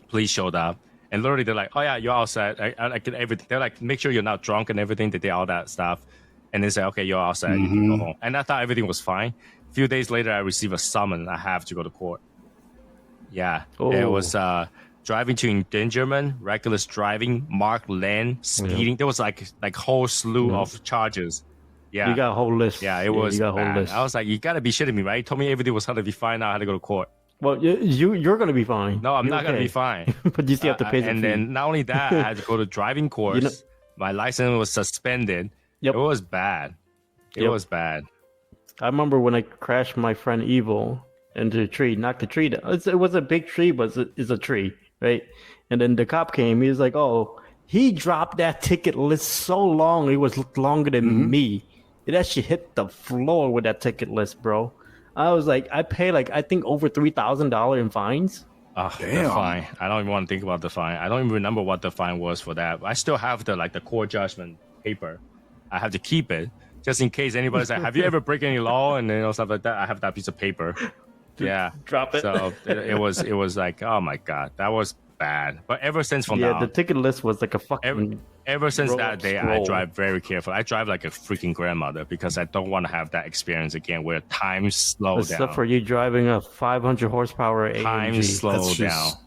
B: Police showed up, and literally they're like, "Oh yeah, you're all set." I get everything. They're like, "Make sure you're not drunk and everything." They did all that stuff, and they said, "Okay, you're all set. You can go home." And I thought everything was fine. A few days later, I received a summons. I have to go to court. Yeah, it
D: Oh.
B: was driving to endangerment, reckless driving, marked lane, speeding. There was like whole slew of charges. Yeah,
D: You got a whole list.
B: yeah, it was
D: You got a whole
B: bad.
D: list.
B: I was like, you gotta be shitting me, right? You told me everything was gonna be fine. Now I had to go to court.
D: Well, you're gonna be fine.
B: No, I'm
D: You're
B: not gonna
D: okay.
B: be fine.
D: But you still have to pay the
B: And
D: fee.
B: then not only that, I had to go to driving course.
D: know-
B: My license was suspended.
D: Yep.
B: It was bad. It
D: Yep.
B: was bad.
D: I remember when I crashed my friend Evil into a tree, knocked the tree down. It was a big tree, but it's a tree, right? And then the cop came. He was like, "Oh, he dropped that ticket list so long. It was longer than me. It actually hit the floor with that ticket list, bro." I was like, I pay I think over $3,000 in fines.
B: Oh, the
C: Damn.
B: fine. I don't even want to think about the fine. I don't even remember what the fine was for that. I still have the court judgment paper. I have to keep it just in case anybody's like, "Have you ever break any law?" and stuff like that. I have that piece of paper. Yeah,
D: drop it.
B: So it was like, oh my god, that was bad. But ever since from
D: Yeah,
B: now,
D: the ticket list was like a fucking.
B: ever since
D: roll
B: that
D: up
B: day, I
D: scroll.
B: drive very careful. I drive like a freaking grandmother because I don't want to have that experience again where time slows
D: Except
B: down.
D: for you driving a 500 horsepower
B: Time
D: AMG.
B: slow
C: That's
B: down.
C: just,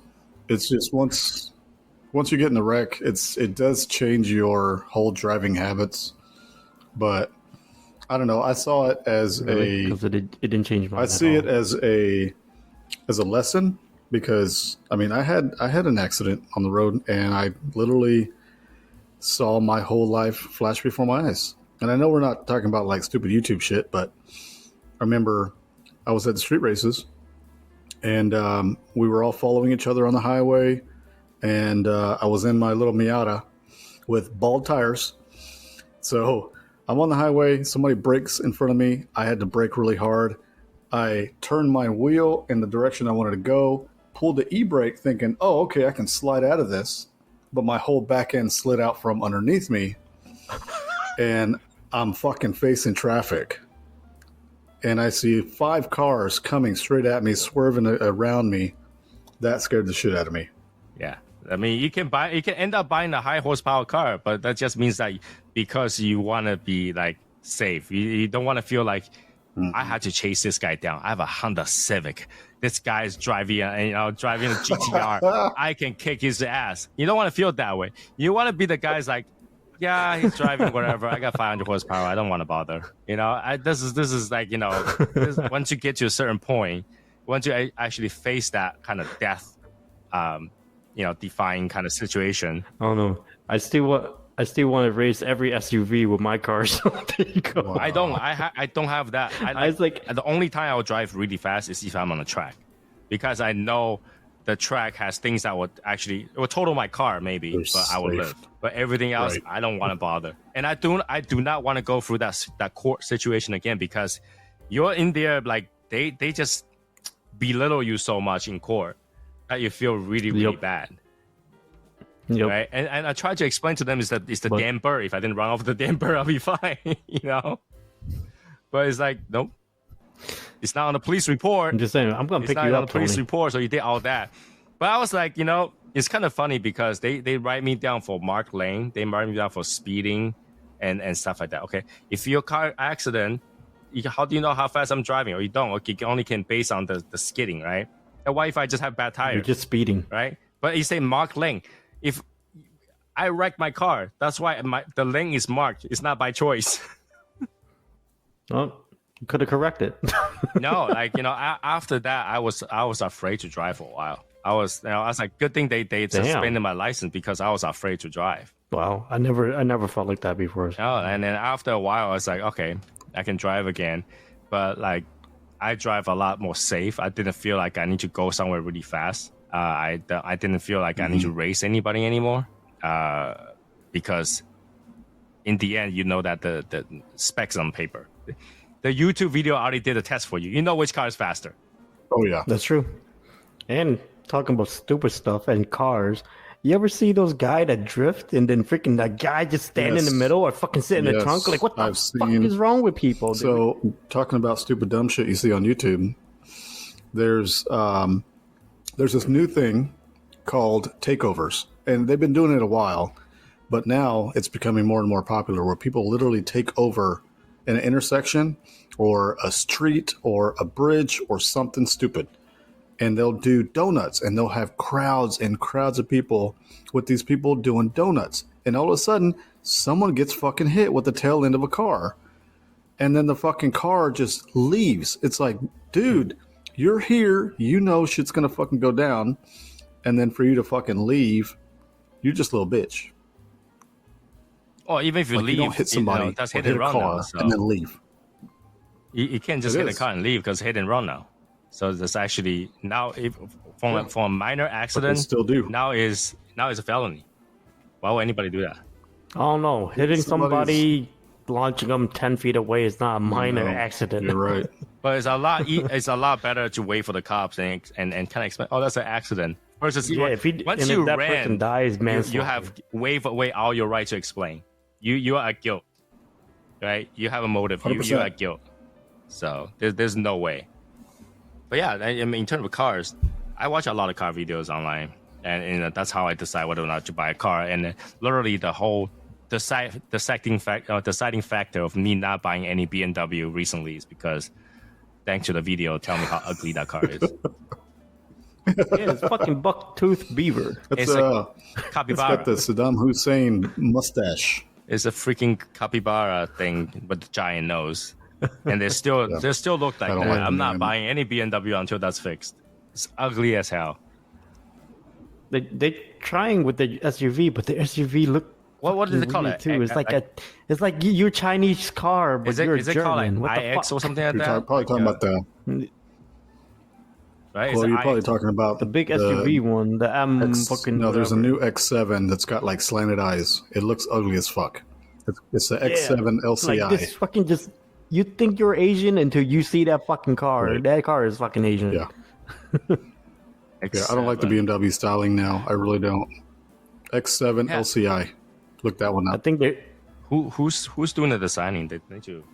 C: it's just once you get in the wreck, it does change your whole driving habits. But I don't know. I saw it as
D: Because it didn't change my.
C: I see it as a lesson because I mean I had an accident on the road and I literally saw my whole life flash before my eyes. And I know we're not talking about like stupid YouTube shit, but I remember I was at the street races and we were all following each other on the highway, and I was in my little Miata with bald tires. So I'm on the highway, somebody brakes in front of me. I had to brake really hard. I turned my wheel in the direction I wanted to go, pulled the e-brake thinking, oh, okay, I can slide out of this. But my whole back end slid out from underneath me, and I'm fucking facing traffic. And I see 5 cars coming straight at me, swerving around me. That scared the shit out of me.
B: Yeah, I mean, you can end up buying a high horsepower car, but that just means that because you want to be like safe, you don't want to feel like I had to chase this guy down. I have a Honda Civic. This guy is driving a GTR. I can kick his ass. You don't want to feel that way. You want to be the guy's like, yeah, he's driving whatever. I got 500 horsepower. I don't want to bother. This is like, once you get to a certain point, once you actually face that kind of death, defying kind of situation.
D: I don't know. I still want to race every SUV with my car. So there you go.
B: Wow. I don't have that. I was like, the only time I'll drive really fast is if I'm on a track, because I know the track has things that would total my car maybe, but I will live. But everything else, I don't want to bother. And I do not want to go through that court situation again, because you're in there like they just belittle you so much in court that you feel really, really bad.
D: Yep.
B: Right, and I tried to explain to them it's the damper. If I didn't run off the damper, I'll be fine. But it's like, nope, it's not on the police report.
D: I'm just saying, I'm gonna pick you up.
B: It's not on the police report, so you did all that. But I was like, it's kind of funny because they write me down for Mark Lane, they write me down for speeding, and stuff like that. Okay, if your car accident, how do you know how fast I'm driving? Or you don't? Or you only can base on the skidding, right? And what if I just have bad tires?
D: You're just speeding,
B: right? But you say Mark Lane. If I wreck my car, that's why the lane is marked. It's not by choice.
D: Well, you could have corrected.
B: No, after that, I was afraid to drive for a while. I was like, good thing they suspended my license because I was afraid to drive.
D: Wow, I never felt like that before.
B: Oh, and then after a while, I was like, okay, I can drive again, but like, I drive a lot more safe. I didn't feel like I need to go somewhere really fast. I didn't feel like I need to race anybody anymore, because in the end, that the specs on paper. The YouTube video already did a test for you. You know which car is faster.
C: Oh, yeah.
D: That's true. And talking about stupid stuff and cars, you ever see those guys that drift and then freaking that guy just stand in the middle or fucking sit in the trunk? Like, what the fuck is wrong with people?
C: So, talking about stupid, dumb shit you see on YouTube, there's this new thing called takeovers, and they've been doing it a while, but now it's becoming more and more popular, where people literally take over an intersection or a street or a bridge or something stupid, and they'll do donuts, and they'll have crowds and crowds of people with these people doing donuts, and all of a sudden someone gets fucking hit with the tail end of a car, and then the fucking car just leaves. It's like, dude, you're here, shit's gonna fucking go down, and then for you to fucking leave, you're just a little bitch.
B: Or even if you leave,
C: you don't hit somebody,
B: that's
C: hit
B: hit
C: a
B: and run
C: car,
B: now, so.
C: and then leave.
B: You can't just hit a car and leave because hit and run now. So there's actually now, from a minor accident,
C: still do.
B: Now is a felony. Why would anybody do that?
D: I don't know. Hitting somebody, launching them 10 feet away is not a minor accident.
C: You're right.
B: But it's a lot better to wait for the cops and kind of explain, oh, that's an accident. Versus
D: if that person dies,
B: you have waved away all your right to explain. You are at guilt, right? You have a motive. You are at guilt. So there's no way. But yeah, I mean, in terms of cars, I watch a lot of car videos online, and that's how I decide whether or not to buy a car. And literally the whole deciding factor of me not buying any BMW recently is because, thanks to the video, tell me how ugly that car is.
D: Yeah, it's fucking buck-toothed beaver.
B: It's a capybara.
C: It's got the Saddam Hussein mustache.
B: It's a freaking capybara thing with the giant nose, and they still look like that. I'm not buying any BMW until that's fixed. It's ugly as hell.
D: They trying with the SUV, but the SUV look.
B: What did they call it?
D: Too. It's like your Chinese car, but you're
B: is it
D: German.
B: called like IX or something like that?
C: You're probably talking about the.
B: Right?
C: Well, you're probably talking about
D: the big SUV one. The fucking.
C: No, there's a new X7 that's got like slanted eyes. It looks ugly as fuck. It's the X7 LCI.
D: Like this fucking just. You think you're Asian until you see that fucking car. Right. That car is fucking Asian.
C: Yeah. Yeah, I don't like the BMW styling now. I really don't. X7 LCI. Look that one up.
D: I think they.
B: Who's doing the designing? Did you?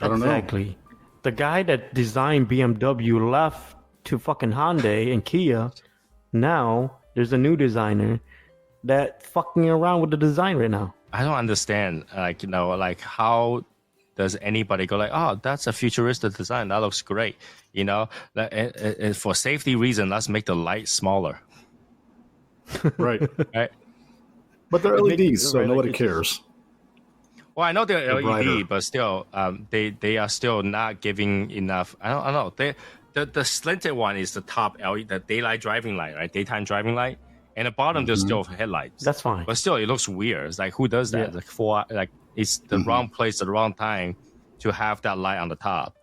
C: I don't know.
D: Exactly. The guy that designed BMW left to fucking Hyundai and Kia. Now There's a new designer that fucking around with the design right now.
B: I don't understand, like, like how does anybody go like, oh, that's a futuristic design, that looks great, for safety reason, let's make the light smaller.
C: Right.
B: Right.
C: But they're LEDs, so
D: right,
C: nobody
D: like
C: cares.
B: Well, I know they're LED,
C: brighter.
B: but still, they are still not giving enough. I don't know. The slanted one is the top LED, the daylight driving light, right? Daytime driving light, and the bottom there's still headlights.
D: That's fine.
B: But still, it looks weird. It's like, who does that?
D: Yeah.
B: It's the wrong place at the wrong time to have that light on the top,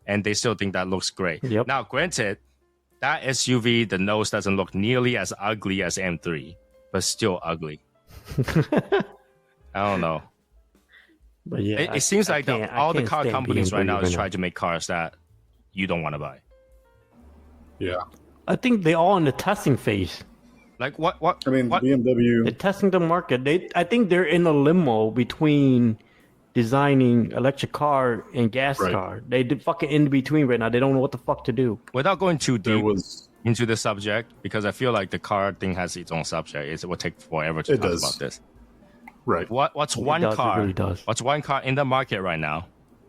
B: and they still think that looks great.
D: Yep.
B: Now, granted, that SUV, the nose doesn't look nearly as ugly as M3, but still ugly. I don't know.
D: But yeah,
B: It seems like all the car
D: stand
B: companies right
D: BMW
B: now is
D: right
B: trying to make cars that you don't want to buy.
C: Yeah.
D: I think they're all in the testing phase.
B: Like what?
C: I mean,
B: what?
D: They're
C: BMW.
D: testing the market. I think they're in a limo between designing electric car and gas
C: Right.
D: car. They did fucking in between right now. They don't know what the fuck to do.
B: Without going too
C: There
B: deep
C: was.
B: into the subject, because I feel like the car thing has its own subject. It will take forever to
C: It
B: talk
C: does.
B: about this.
C: Right.
B: What's one
D: does, it
B: car?
D: really does.
B: What's one car in the market right now?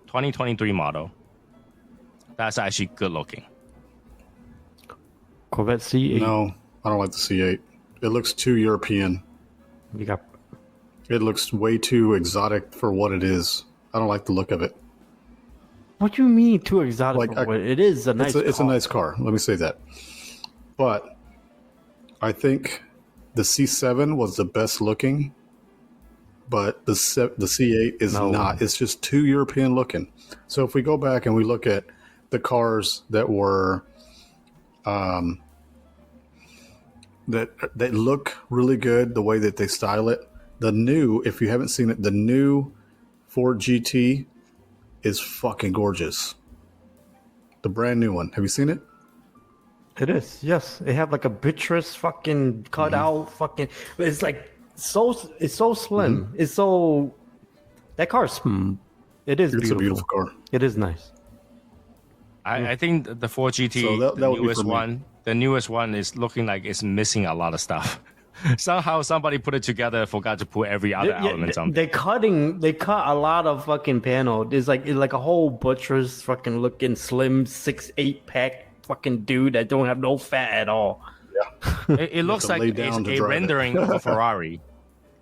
B: 2023 model. That's actually good looking.
D: Corvette C8.
C: No, I don't like the C8. It looks too European.
D: You got
C: It looks way too exotic for what it is. I don't like the look of it.
D: what do you mean too exotic?
C: Like,
D: for what it is a nice.
C: It's a
D: car.
C: nice car. Let me say that. But I think the C7 was the best looking, but the C8 is
D: No.
C: not. It's just too European looking. So if we go back and we look at the cars that were, that look really good, the way that they style it. The new, if you haven't seen it, the new Ford GT is fucking gorgeous. The brand new one. Have you seen it?
D: It is. Yes, they have like a buttress fucking cut
C: Mm-hmm.
D: out fucking. It's like so. It's so slim.
C: Mm-hmm.
D: It's so. That car is. It is
C: It's a beautiful car.
D: It is nice.
B: I think the Ford GT,
C: So that
B: the
C: would be
B: newest
C: for me.
B: one, the newest one is looking like it's missing a lot of stuff. Somehow somebody put it together, forgot to put every other element on.
D: They cut a lot of fucking panel. There's like it's like a whole butcher's fucking looking slim 6'8" pack fucking dude that don't have no fat at all.
B: It looks
C: to
B: like
C: lay
B: it's
C: down to
B: a
C: drive it.
B: rendering of a Ferrari.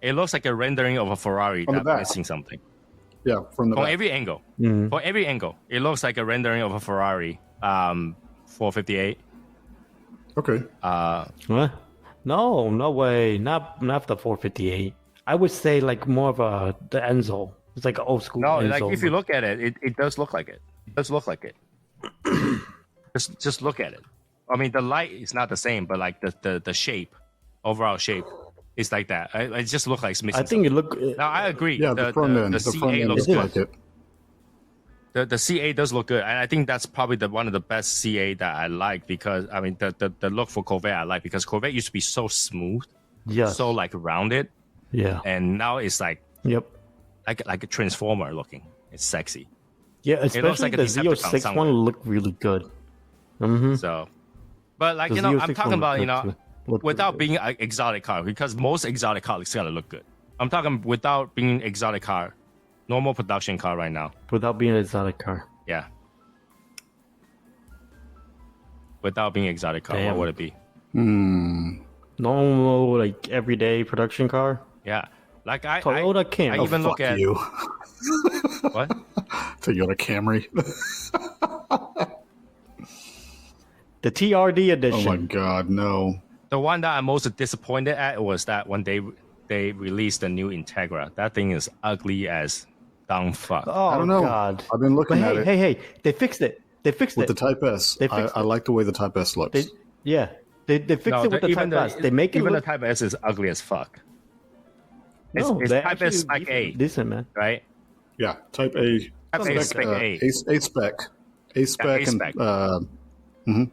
B: It looks like a rendering of a Ferrari
C: From the
B: that's
C: back.
B: missing something.
C: Yeah, from the
B: From
C: back.
B: every angle.
D: Mm-hmm.
B: For every angle. It looks like a rendering of a Ferrari 458.
C: Okay.
D: What? No, no way. Not the 458. I would say like more of the Enzo. It's like an old school.
B: No,
D: Enzo.
B: like if you look at it, it does look like it. It does look like it. just look at it. I mean, the light is not the same, but like the shape, overall shape, is like that. It just looks like it's missing.
D: I think it look.
B: something. Now I agree.
C: Yeah, the front end.
B: The
C: The front
B: C8
C: end
B: looks
C: looks
B: good.
C: like it.
B: The C8 does look good, and I think that's probably one of the best C8 that I like because I mean the look for Corvette I like because Corvette used to be so smooth,
D: Yes.
B: so like rounded,
D: Yeah.
B: and now it's like
D: Yep.
B: a transformer looking. It's sexy.
D: Yeah,
B: looks
D: especially
B: like a
D: the
B: Decepticon
D: Z06
B: somewhere.
D: one looked really good. Mm-hmm.
B: So, but like
D: The
B: you know,
D: Z06
B: I'm talking
D: one
B: about
D: looked good.
B: without being an exotic car because most exotic cars gotta look good. I'm talking without being exotic car, normal production car right now.
D: Without being an exotic car.
B: Yeah. Without being exotic car,
D: Damn.
B: what would it be?
D: Normal, like everyday production car.
B: Yeah. Like I
D: Toyota Camry.
B: I
D: Oh,
B: even look
C: Fuck
B: at
C: you.
B: what?
C: Toyota Camry.
D: The TRD
C: Oh
D: edition.
C: my god, no.
B: The one that I'm most disappointed at was that when they released the new Integra. That thing is ugly as dumb fuck.
D: Oh
C: I don't know.
D: God.
C: I've been looking
D: But
C: at
D: hey,
C: it
D: hey, they fixed it. They fixed
C: with
D: it.
C: the Type S.
D: They fixed
C: I
D: it.
C: like the way the Type S looks.
D: They fixed
B: No,
D: it with the
B: even
D: Type S. They make it
B: even
D: look.
B: the Type S is ugly as fuck. It's,
D: No,
B: it's
D: they
B: Type S
D: actually
B: Spec A,
D: decent, man.
B: right?
C: Yeah, Type A.
B: Type A Spec A.
C: A spec. A spec
B: A-spec.
C: and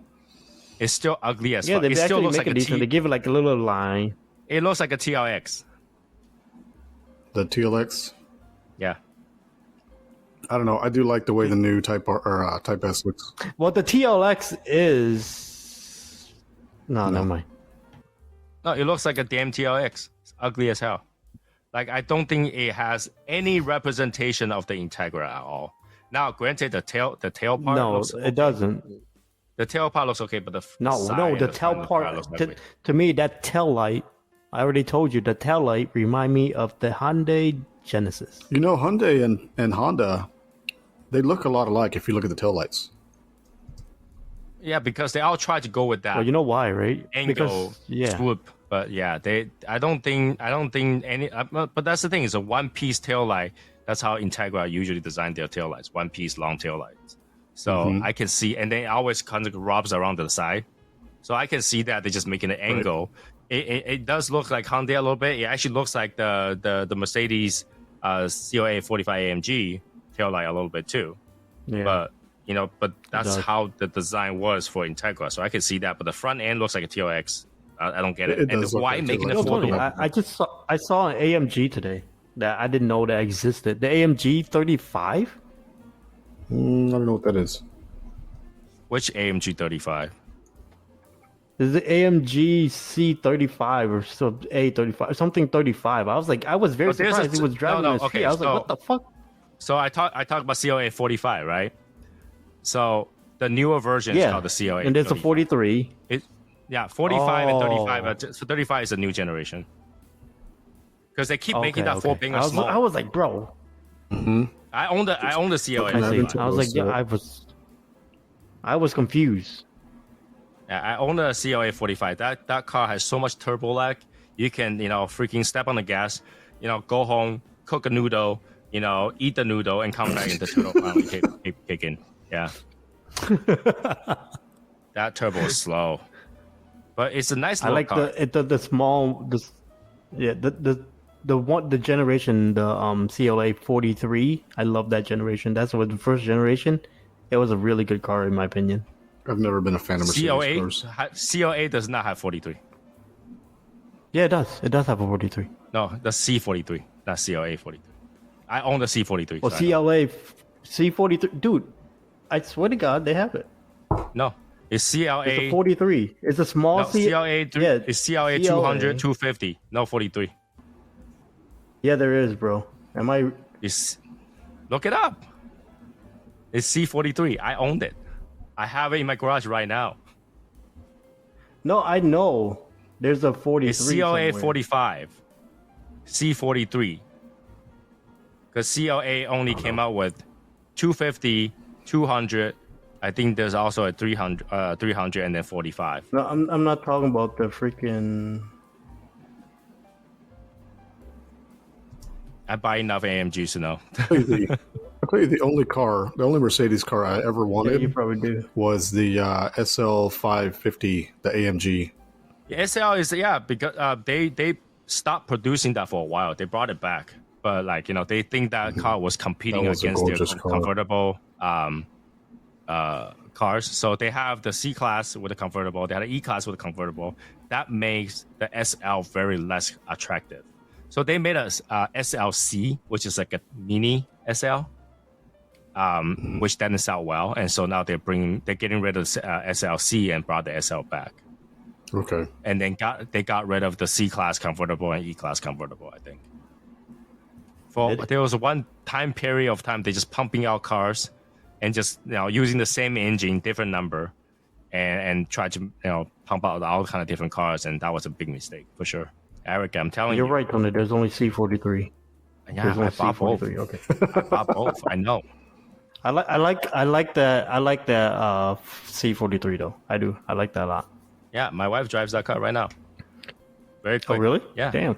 B: It's still ugly as
D: Yeah,
B: fuck.
D: they
B: It still
D: actually
B: looks
D: make
B: like
D: it
B: a
D: decent. They
B: T.
D: give it like a little line.
B: It looks like a TRX.
C: the TLX.
B: Yeah.
C: I don't know. I do like the way the new Type R or Type S looks.
D: Well, the TLX is. No, never mind.
B: No, it looks like a damn TLX. It's ugly as hell. Like, I don't think it has any representation of the Integra at all. Now, granted, the tail part
D: No,
B: looks
D: it doesn't.
B: The tail part looks okay, but the
D: The tail
B: front
D: part.
B: looks ugly.
D: To me, that tail light. I already told you the tail light remind me of the Hyundai Genesis.
C: You know, Hyundai and Honda, they look a lot alike if you look at the taillights.
B: Yeah, because they all try to go with that
D: Well, you know why, right?
B: angle swoop. But yeah, I don't think any. But that's the thing. It's a one-piece tail light. That's how Integra usually design their tail lights. One-piece long tail lights. So I can see, and they always kind of rubs around to the side. So I can see that they're just making an angle. It does look like Hyundai a little bit. It actually looks like the Mercedes CLA 45 AMG tail light a little bit too.
D: Yeah.
B: But that's how the design was for Integra. So I can see that. But the front end looks like a TLX. I don't get it.
C: It
B: And
C: does
B: the
C: look
B: why
C: like a
B: making it
C: TLX.
D: Tony,
B: affordable?
D: I saw an AMG today that I didn't know that existed. The AMG 35.
C: I don't know what that is.
B: Which AMG 35?
D: Is the AMG C35 or so A35 something 35? I was like, I was very
B: But there's
D: surprised he was driving
B: no,
D: on the street.
B: okay,
D: I was like,
B: so-
D: what the fuck?
B: So I talk about CLA 45, right? So the newer version is
D: Yeah,
B: called the CLA.
D: and there's a
B: 35.
D: 43.
B: 45 and
D: Oh.
B: 35. So 35 is a new generation. Because they keep making that four finger
D: I
B: small.
D: was like, bro.
B: I own the CLA.
C: Looking at it
B: 45.
C: too.
D: I was like, yeah, I was confused.
B: Yeah, I own a CLA 45. That car has so much turbo lag. You can, freaking step on the gas, go home, cook a noodle, eat the noodle, and come back and the turbo finally kick in. Yeah. That turbo is slow. But it's a nice
D: I
B: little
D: like
B: car.
D: the small the generation, the CLA 43. I love that generation. That's what the first generation. It was a really good car in my opinion.
C: I've never been a fan of Mercedes cars.
B: CLA does not have 43.
D: Yeah, it does. It does have a 43.
B: No, the C43, not CLA 43. I own the C43.
D: Well,
B: so I know.
D: CLA C43, dude. I swear to God, they have it.
B: No, it's CLA.
D: It's a 43. It's a small
B: No, CLA.
D: Yeah,
B: It's CLA 200, 250. No 43.
D: Yeah, there is, bro. Am I?
B: It's look it up. It's C43. I owned it. I have it in my garage right now.
D: No, I know. There's a 43.
B: It's CLA
D: somewhere.
B: 45, C43. Because CLA only came out with 250, 200. I think there's also a 300, and then 45.
D: No, I'm not talking about the freaking.
B: I buy enough AMGs to know.
C: I'll tell you the only Mercedes car I ever
D: Yeah,
C: wanted
D: you probably do.
C: was the SL550, the AMG.
B: SL is because they stopped producing that for a while. They brought it back, but they think that car was competing
C: That was a
B: against their
C: gorgeous car.
B: convertible cars. So they have the C class with a convertible. They had an E class with a convertible. That makes the SL very less attractive. So they made a SLC, which is like a mini SL, which didn't sell well, and so now they're getting rid of SLC and brought the SL back.
C: Okay.
B: And then they got rid of the C class convertible and E class convertible. I think there was one time period of time they just pumping out cars and just using the same engine, different number, and try to pump out all kind of different cars, and that was a big mistake for sure. Eric, I'm telling
D: You're
B: you.
D: right, Tony. There's only C43.
B: Yeah,
D: There's
B: I
D: only
B: bought both.
D: C43. Okay.
B: I bought both. I know.
D: I like the C43 though. I do. I like that a lot.
B: Yeah, my wife drives that car right now. Very
D: Oh
B: quick.
D: really?
B: Yeah.
D: Damn.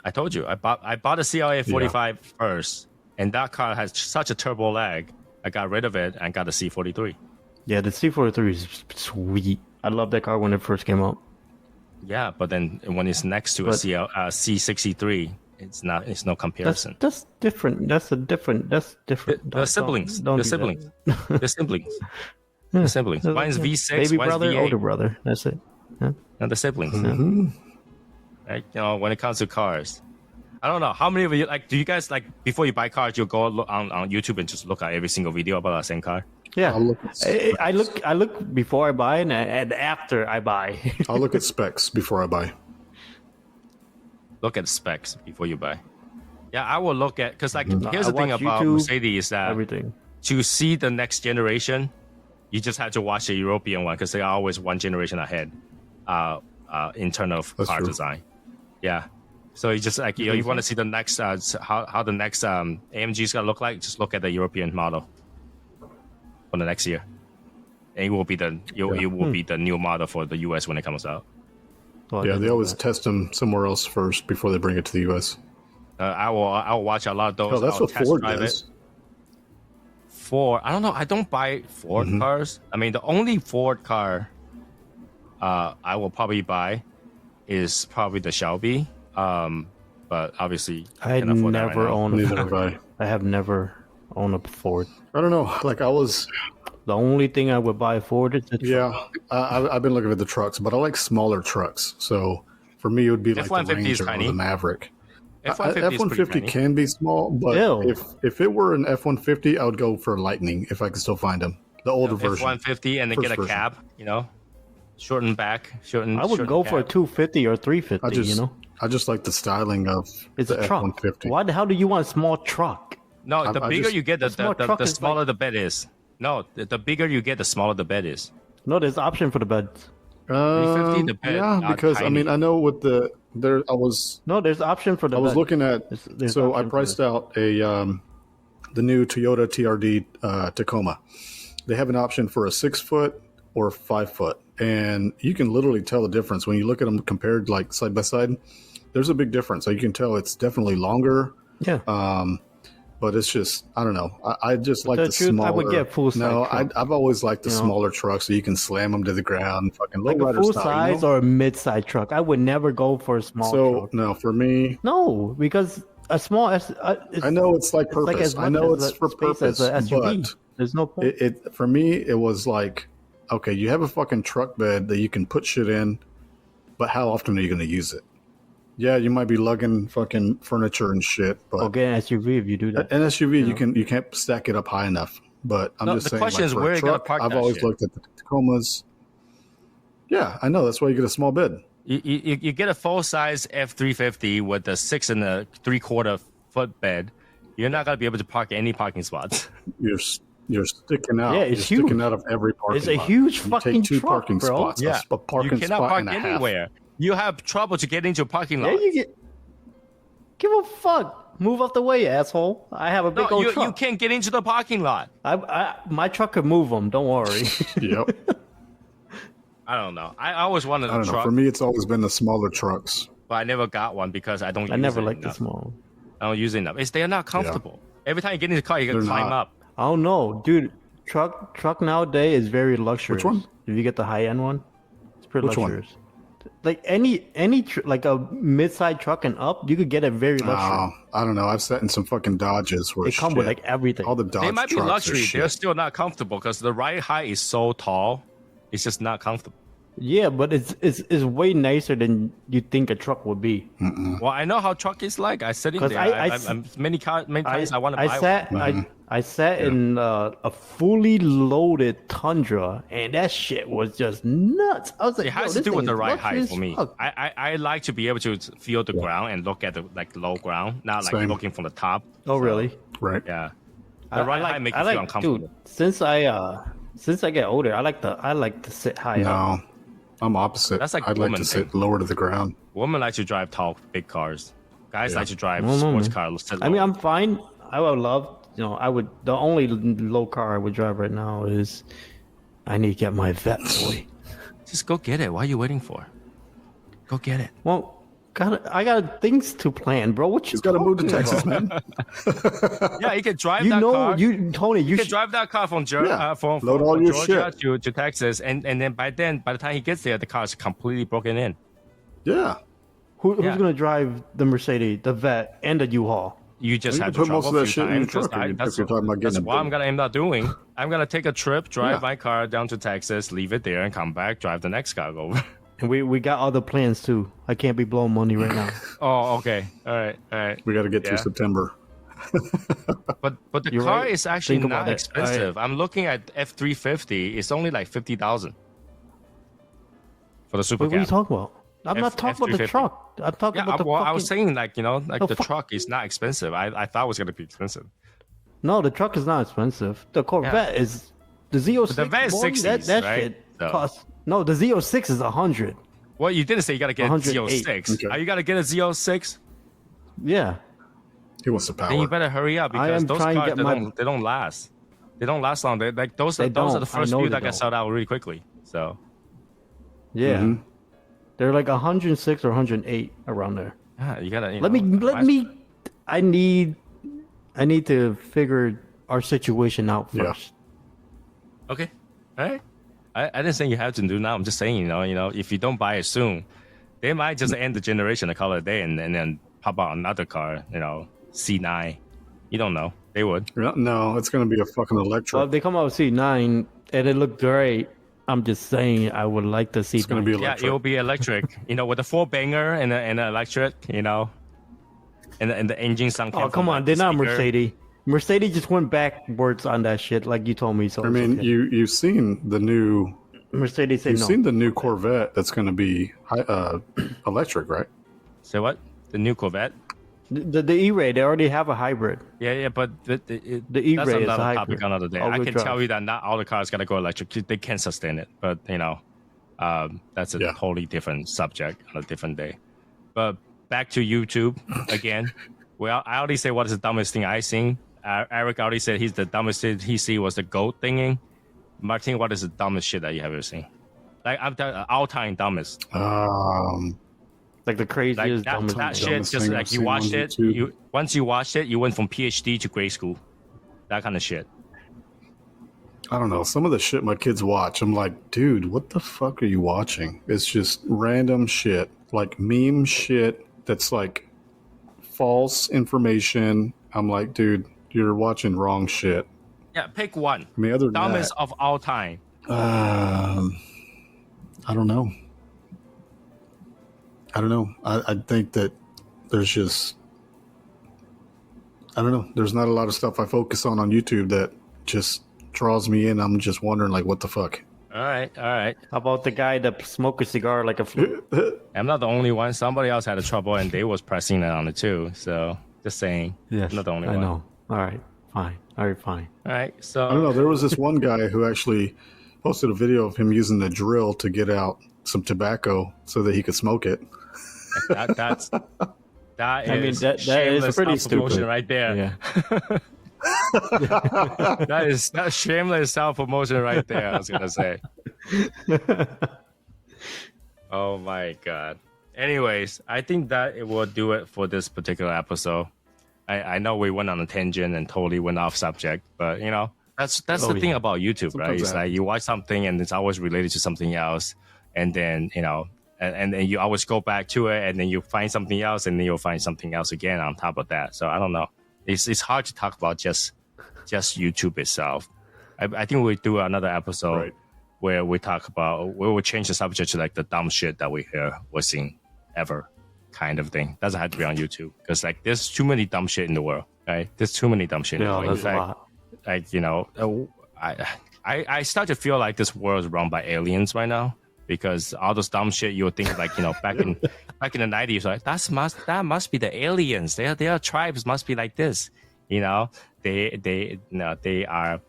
B: I told you. I bought a CLA 45 first, and that car has such a turbo lag. I got rid of it and got a C43.
D: Yeah, the C43 is sweet. I love that car when it first came out.
B: Yeah, but then when it's next to a C63, it's not. It's no comparison.
D: That's different. That's different.
B: The siblings.
D: Don't
B: The
D: do
B: siblings.
D: that.
B: The siblings. The siblings. One's V6.
D: Baby
B: one's
D: brother,
B: V8.
D: older brother. That's it.
B: And the siblings. Right? When it comes to cars, I don't know how many of you do you guys before you buy cars, you go look on YouTube and just look at every single video about the same car?
D: Yeah,
C: I'll look at
D: I look before I buy and after I buy.
C: I'll look at specs before I buy.
B: Look at specs before you buy. Yeah, I will look at because like here's
D: I
B: the thing
D: watch
B: about
D: YouTube,
B: Mercedes is that
D: Everything.
B: to see the next generation, you just have to watch the European one because they are always one generation ahead in terms of
C: That's
B: car
C: true.
B: design. Yeah. So you just like you want to see the next how the next AMG is gonna look like. Just look at the European model for the next year, and it will be the new model for the US when it comes out.
D: Well,
C: Yeah, they always test them somewhere else first before they bring it to the U.S.
B: I will watch a lot of those.
C: Oh, that's
B: I'll
C: what
B: test
C: Ford
B: drive
C: does.
B: it. Ford, I don't know. I don't buy Ford cars. I mean, the only Ford car I will probably buy is probably the Shelby. But obviously,
D: I
B: can't afford that right
D: never
B: now.
D: owned a
C: Neither
D: Ford.
C: have I.
D: I have never owned a Ford.
C: I don't know. Like I was,
D: The only thing I would buy a Ford is a truck.
C: yeah. I've been looking at the trucks, but I like smaller trucks. So for me, it would be like the
B: F-150 is
C: Ranger or
B: tiny.
C: the Maverick.
B: F-150 is pretty
C: F-150
B: tiny.
C: can be small, but
D: Ew.
C: if it were an F-150, I would go for a Lightning if I could still find them. The older version.
B: F-150 and then
C: First
B: get a
C: version.
B: cab, shorten back, shorten.
D: I would
B: shorten
D: go for a
B: cab.
D: 250 or 350.
C: I just,
D: You know,
C: I just like the styling of
D: it's
C: the
D: a truck.
C: F-150.
D: Why the hell do you want a small truck?
B: No, the
C: I
B: bigger
C: just-
B: you get,
D: a small truck
B: the
D: is
B: smaller
D: like-
B: the bed is. No, the bigger you get, the smaller the bed is.
D: No, there's option for the beds.
B: 350, the bed
C: yeah,
B: are
C: because I
B: tiny.
C: mean, I know with the there, I was
D: No, there's option for the.
C: I was
D: bed.
C: looking at,
D: There's
C: so I
D: option for
C: priced out a the new Toyota TRD Tacoma. They have an option for a 6-foot or 5-foot, and you can literally tell the difference when you look at them compared like side by side. There's a big difference, so you can tell it's definitely longer.
D: Yeah.
C: But it's just I don't know. I just like
D: the
C: the
D: truth, I
C: smaller.
D: would get full-size
C: No,
D: truck.
C: I've always liked the
D: You know?
C: smaller trucks so you can slam them to the ground. Fucking
D: Like a
C: lowrider
D: full
C: style,
D: size or a mid size truck. I would never go for a small
C: So
D: truck.
C: no, for me,
D: No, because a small. It's
C: I know it's like
D: it's like
C: purpose.
D: as
C: I
D: much
C: know
D: as
C: it's
D: a
C: for
D: space
C: purpose,
D: as a SUV.
C: but
D: There's no point.
C: it for me it was like, okay, you have a fucking truck bed that you can put shit in, but how often are you going to use it? Yeah, you might be lugging fucking furniture and shit, but
D: Or get an SUV if you do that.
C: an SUV you can't stack it up high enough. But I'm
B: No,
C: just
B: the
C: saying,
B: question
C: like,
B: is
C: for a
B: where you gonna
C: truck,
B: park
C: I've
B: that
C: always
B: shit.
C: looked at the Tacomas. Yeah, I know that's why you get a small bed.
B: You get a full size F350 with a 6 3/4 foot bed. You're not gonna be able to park any parking spots.
C: You're sticking out.
D: Yeah, it's
C: You're sticking
D: huge.
C: out of every parking
D: It's a
C: lot.
D: huge
C: You
D: fucking
C: take two
D: truck,
C: parking
D: bro.
C: spots.
B: Yeah,
C: A parking
B: you cannot
C: spot
B: park
C: and a half.
B: anywhere. You have trouble to get into a parking lot.
D: Yeah, you get. Give a fuck. Move out the way, asshole. I have a big
B: No,
D: old
B: you
D: truck.
B: can't get into the parking lot.
D: My truck could move them. Don't worry.
C: Yep.
B: I don't know. I always wanted
C: I
B: a
C: don't know.
B: truck,
C: For me, it's always been the smaller trucks.
B: but I never got one because I don't.
D: I
B: use
D: never
B: it
D: liked the
B: enough.
D: small.
B: I don't use it enough. They're not comfortable. Every time you get in the car, you gotta
C: They're
B: climb
C: not.
B: up.
D: I don't know, dude. Truck nowadays is very luxurious.
C: Which one?
D: If you get the high end one, it's pretty
C: Which one?
D: luxurious. Like like a mid-side truck and up, you could get it very luxury.
C: I don't know. I've sat in some fucking Dodges where
D: They come with like everything.
C: all the Dodge
B: They might be
C: trucks are
B: luxury. They're
C: shit.
B: still not comfortable because the ride height is so tall. It's just not comfortable.
D: Yeah, but it's way nicer than you think a truck would be.
B: Well, I know how truck is like. I sit in
D: 'Cause
B: there.
D: I
B: I'm many times I want to buy
D: I sat in a fully loaded Tundra, and that shit was just nuts. I was like,
B: It has
D: yo,
B: to do
D: this
B: with
D: thing
B: the
D: is
B: ride
D: luxury
B: height
D: as
B: for me.
D: fuck.
B: I like to be able to feel the ground and look at the low ground, not like
C: Same.
B: looking from the top.
D: Oh, really?
C: Right.
B: Yeah, the ride height makes you feel uncomfortable.
D: Dude, since I get older, I like to sit high up.
C: No, I'm opposite.
B: That's like
C: I'd like
B: woman
C: to sit
B: thing.
C: lower to the ground.
B: Women like to drive tall, big cars. Guys
C: Yeah.
B: like to drive
D: No,
B: sports
D: man.
B: cars. sit
D: I mean,
B: low.
D: I'm fine. I would love, the only low car I would drive right now is I need to get my vet boy.
B: Just go get it. What are you waiting for? Go get it.
D: Well, I got things to plan, bro. What you
C: He's got to move to
D: talking
C: Texas,
D: about?
C: man.
B: Yeah, you can drive
D: You
B: that
D: know,
B: car.
D: Tony, you
B: You can
D: should.
B: drive that car from
C: Yeah.
B: from
C: Load all your
B: Georgia
C: shit.
B: to Texas, and then by the time he gets there, the car is completely broken in.
C: Yeah.
D: Who's
B: Yeah.
D: gonna drive the Mercedes, the vet, and the U-Haul?
B: You just
C: You
B: have
C: can
B: to
C: put most
B: travel
C: of
B: a
C: that
B: few
C: shit in your
B: times. 'cause
C: truck if
B: that's
C: you're talking about getting
B: that's
C: a
B: what I'm
C: big-
B: gonna end up doing. I'm gonna take a trip, drive
C: Yeah.
B: my car down to Texas, leave it there, and come back, drive the next car over.
D: And we got other plans too. I can't be blowing money right now.
B: Oh, okay. All right.
C: We got to get
B: Yeah.
C: through September.
B: But the
D: You're
B: car
D: right.
B: is actually
D: Think
B: not
D: about it.
B: expensive. I'm looking at F350. It's only like 50,000 for the super
D: Wait, what are you
B: cab.
D: talking about? I'm not talking about the
B: F350.
D: truck. I'm talking
B: Yeah,
D: about the
B: well,
D: fucking...
B: I was saying like like
D: No,
B: the
D: fuck.
B: truck is not expensive. I thought it was gonna be expensive.
D: No, the truck is not expensive. The Corvette is the Z06.
B: But the Vet is
D: boy,
B: 60s,
D: that
B: right?
D: shit
B: So-
D: costs. No, the Z06 is 100.
B: Well, you didn't say you gotta get a
D: 108.
B: Z06.
C: Okay.
B: Are you gonna get a Z06?
D: Yeah.
C: He wants the power.
B: Then you better hurry up
D: I
B: because
D: am
B: those
D: trying to
B: cars
D: get
B: they don't last. They don't last long. They like those
D: They
B: are the
D: don't. I
B: first
D: know
B: few
D: they
B: that got
D: don't.
B: sold out really quickly. So
D: Yeah.
C: Mhm.
D: They're like 106 or 108 around there.
B: yeah, you gotta.
D: Let me. I need to figure our situation out
C: Yeah.
D: first.
B: Okay, all right. I didn't say you have to do now. I'm just saying, you know, if you don't buy it soon, they might just end the generation and call it a day, and then pop out another car, you know, C9. You don't know. They would.
C: No, it's going to be a fucking electric.
D: Well, if they come out with C9 and it looked great, I'm just saying I would like to see.
C: It's going to be
B: Yeah,
C: electric.
B: it will be electric. You know, with a 4-banger and an electric. You know, and the engine sound.
D: Oh, come on. They're not Mercedes. Mercedes just went backwards on that shit, like you told me. So
C: I
D: it's
C: mean,
D: okay.
C: you've seen the new
D: Mercedes said
C: you've
D: no.
C: seen the new Corvette that's going to be electric, right?
B: Say what? The new Corvette.
D: The E-Ray, they already have a hybrid.
B: Yeah, but
D: The
B: that's
D: E-Ray is
B: another
D: a
B: topic
D: hybrid.
B: another day. I
D: All-wheel
B: can
D: drive.
B: tell you that not all the cars gotta go electric. They can't sustain it, but you know, that's a
C: Yeah.
B: totally different subject on a different day. But back to YouTube again. Well, I already say what is the dumbest thing I seen. Eric already said he's the dumbest thing he see was the goat thingy. Martin, what is the dumbest shit that you have ever seen? Like I'm telling all-time dumbest.
D: Like the
B: Like
D: craziest,
B: that
D: dumbest
B: shit.
D: thing.
C: Dumbest
B: Just
C: thing
B: like
C: I've
B: you
C: seen
B: watched
C: on
B: it.
C: YouTube.
B: Once you watched it, you went from PhD to grade school. That kind of shit.
C: I don't know. Some of the shit my kids watch, I'm like, dude, what the fuck are you watching? It's just random shit, like meme shit that's like false information. I'm like, dude, you're watching wrong shit.
B: Yeah, pick one.
C: I mean, other than
B: Dumbest
C: that,
B: of all time.
C: I don't know. I think that there's just, I don't know. There's not a lot of stuff I focus on YouTube that just draws me in. I'm just wondering, like, what the fuck?
B: All right.
D: How about the guy that smoked a cigar like a flute?
B: I'm not the only one. Somebody else had a trouble and they was pressing it on it too. So just saying.
D: Yes,
B: I'm not the only
D: I
B: one.
D: know. All right, fine. All right, fine.
B: All right. So
C: I don't know. There was this one guy who actually posted a video of him using the drill to get out some tobacco so that he could smoke it.
B: that
D: I mean,
B: is
D: that is
B: shameless
D: pretty
B: self-promotion
D: stupid.
B: right there.
D: Yeah.
B: That's shameless self-promotion right there. I was gonna say. Oh my god. Anyways, I think that it will do it for this particular episode. I know we went on a tangent and totally went off subject, but you know that's the thing about YouTube, right?
C: Sometimes
B: It's
C: that
B: like you watch something and it's always related to something else, and then you know, and then you always go back to it, and then you find something else, and then you'll find something else again on top of that. So I don't know. It's hard to talk about just YouTube itself. I think we'll do another episode
C: Right.
B: where we talk about we will change the subject to like the dumb shit that we hear or seen ever kind of thing. Doesn't have to be on YouTube because like there's too many dumb shit in the world, right? There's too many dumb shit in the
D: Yeah,
B: world.
D: that's
B: In
D: a
B: fact,
D: lot.
B: like you know, I start to feel like this world is run by aliens right now because all this dumb shit you would think like you know back in the 90s, like that must be the aliens. Their tribes must be like this, you know. They are.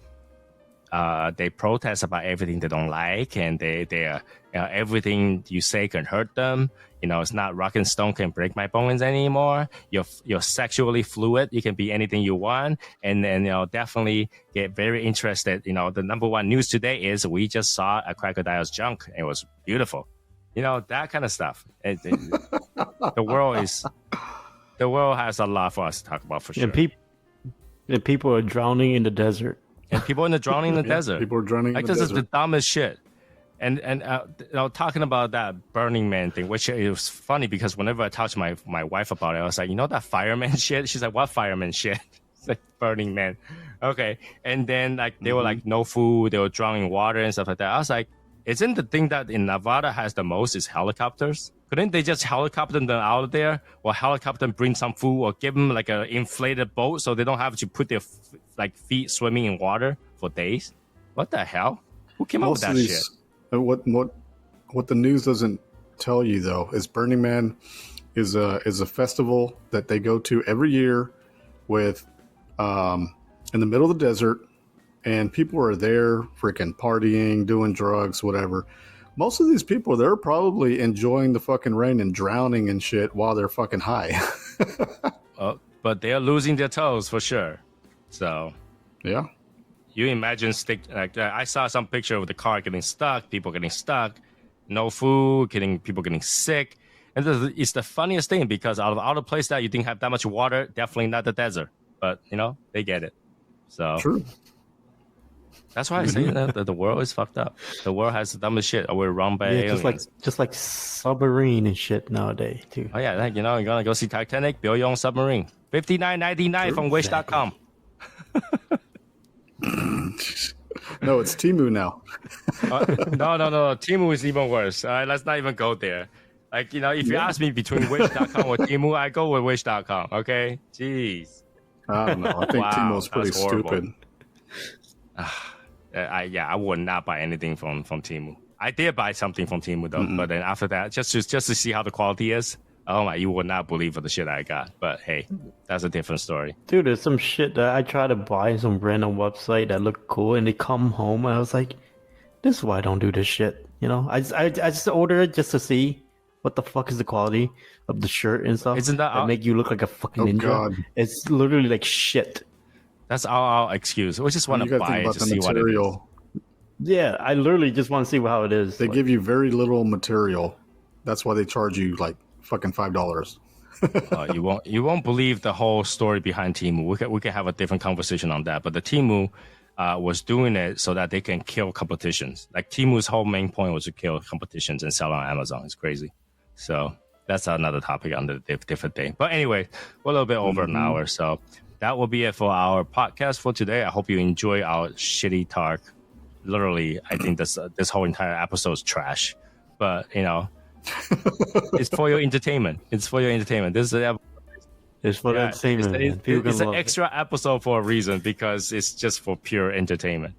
B: They protest about everything they don't like, and they are, you know, everything you say can hurt them. You know, it's not rock and stone can break my bones anymore. You're sexually fluid. You can be anything you want, and then you know definitely get very interested. You know, the number one news today is we just saw a crocodile's junk. It was beautiful. You know that kind of stuff. The world has a lot for us to talk about for sure.
D: And people are drowning in the desert.
B: And people in the drowning in the desert.
C: People are drowning
B: Like
C: in the
B: this is the
C: desert.
B: dumbest shit. And you know, talking about that Burning Man thing, which it was funny because whenever I talked to my wife about it, I was like, you know that fireman shit? She's like, what fireman shit? It's like Burning Man. Okay. And then like they were like no food, they were drowning in water and stuff like that. I was like, isn't the thing that in Nevada has the most is helicopters? couldn't they just helicopter them out there, or helicopter them, bring some food, or give them like an inflated boat so they don't have to put their feet swimming in water for days? What the hell? Who came up with that shit?
C: What the news doesn't tell you though is Burning Man is a festival that they go to every year with in the middle of the desert, and people are there freaking partying, doing drugs, whatever. Most of these people, they're probably enjoying the fucking rain and drowning and shit while they're fucking high.
B: But they're losing their toes for sure. So
C: yeah,
B: you imagine I saw some picture of the car getting stuck, people getting stuck, no food, people getting sick. And it's the funniest thing, because out of all the places that you didn't have that much water, definitely not the desert. But, they get it. So
C: true.
B: That's why I say that the world is fucked up. The world has the dumbest shit. We're run by aliens.
D: Just like submarine and shit nowadays, too.
B: Oh, yeah. You're going to go see Titanic, build your own submarine. $59.99 from Wish.com.
C: No, it's Temu now.
B: No. Temu is even worse. Let's not even go there. If you ask me between Wish.com or Temu, I go with Wish.com. Okay? Jeez.
C: I don't know. I think Temu's pretty stupid.
B: I would not buy anything from Temu. I did buy something from Temu though, but then after that, just to see how the quality is, oh my, you would not believe the shit I got. But hey, that's a different story.
D: Dude, there's some shit that I try to buy some random website that looked cool, and they come home and I was like, this is why I don't do this shit. I just order it just to see what the fuck is the quality of the shirt and stuff.
B: Isn't that
D: make you look like a fucking ninja?
C: God.
D: It's literally like shit.
B: That's our excuse. We just want to buy it to see what it is.
D: Yeah, I literally just want to see how it is.
C: They give you very little material. That's why they charge you like fucking $5.
B: You won't believe the whole story behind Temu. We can have a different conversation on that. But the Temu was doing it so that they can kill competitions. Like Temu's whole main point was to kill competitions and sell on Amazon. It's crazy. So that's another topic on the different day. But anyway, we're a little bit over an hour, so that will be it for our podcast for today. I hope you enjoy our shitty talk. Literally, I think this whole entire episode is trash. But, it's for your entertainment. It's for your entertainment. This is
D: it's for entertainment.
B: It's an extra episode for a reason, because it's just for pure entertainment.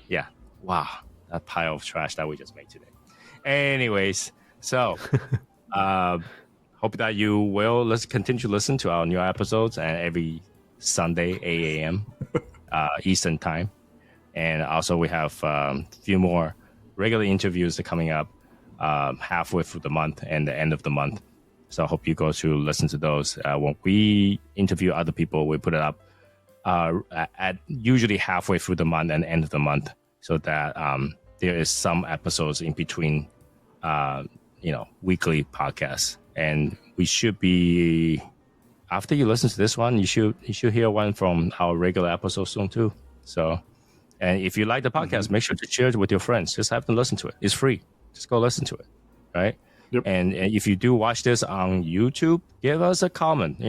B: Yeah. Wow. That pile of trash that we just made today. Anyways, so hope that you will continue to listen to our new episodes, and every Sunday, 8 a.m. Eastern time. And also we have a few more regular interviews coming up halfway through the month and the end of the month. So I hope you go to listen to those. When we interview other people, we put it up at usually halfway through the month and end of the month, so that there is some episodes in between, weekly podcasts. And we should be, after you listen to this one, you should hear one from our regular episode soon too. So, and if you like the podcast, make sure to share it with your friends. Just have them listen to it. It's free. Just go listen to it, right?
C: Yep.
B: And if you do watch this on YouTube, give us a comment.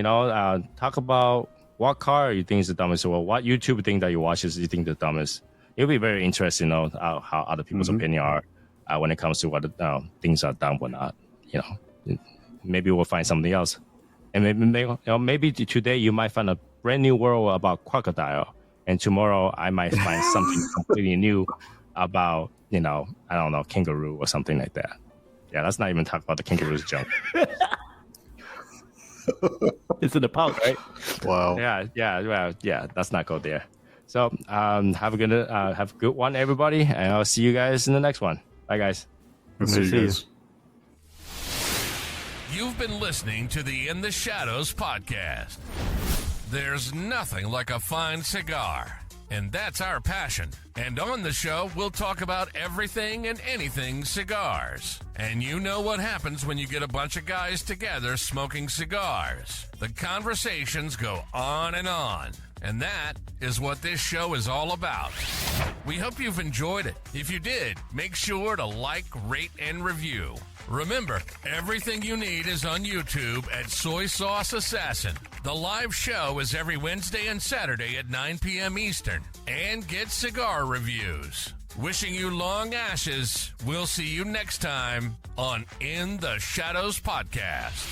B: Talk about what car you think is the dumbest, or what YouTube thing that you watch is you think the dumbest. It'll be very interesting to know how other people's opinion are when it comes to what things are dumb or not. Maybe we'll find something else. And maybe today you might find a brand new world about crocodile, and tomorrow I might find something completely new about, I don't know, kangaroo or something like that. Yeah, let's not even talk about the kangaroo's junk.
D: It's in the pouch, right?
C: Wow.
B: Yeah. Let's not go there. So have a good one, everybody, and I'll see you guys in the next one. Bye, guys.
C: I'll see you guys.
A: You've been listening to the In the Shadows podcast. There's nothing like a fine cigar, and that's our passion. And on the show, we'll talk about everything and anything cigars. And you know what happens when you get a bunch of guys together smoking cigars. The conversations go on. And that is what this show is all about. We hope you've enjoyed it. If you did, make sure to like, rate, and review. Remember, everything you need is on YouTube at Soy Sauce Assassin. The live show is every Wednesday and Saturday at 9 p.m. Eastern. And get cigar reviews. Wishing you long ashes. We'll see you next time on In the Shadows Podcast.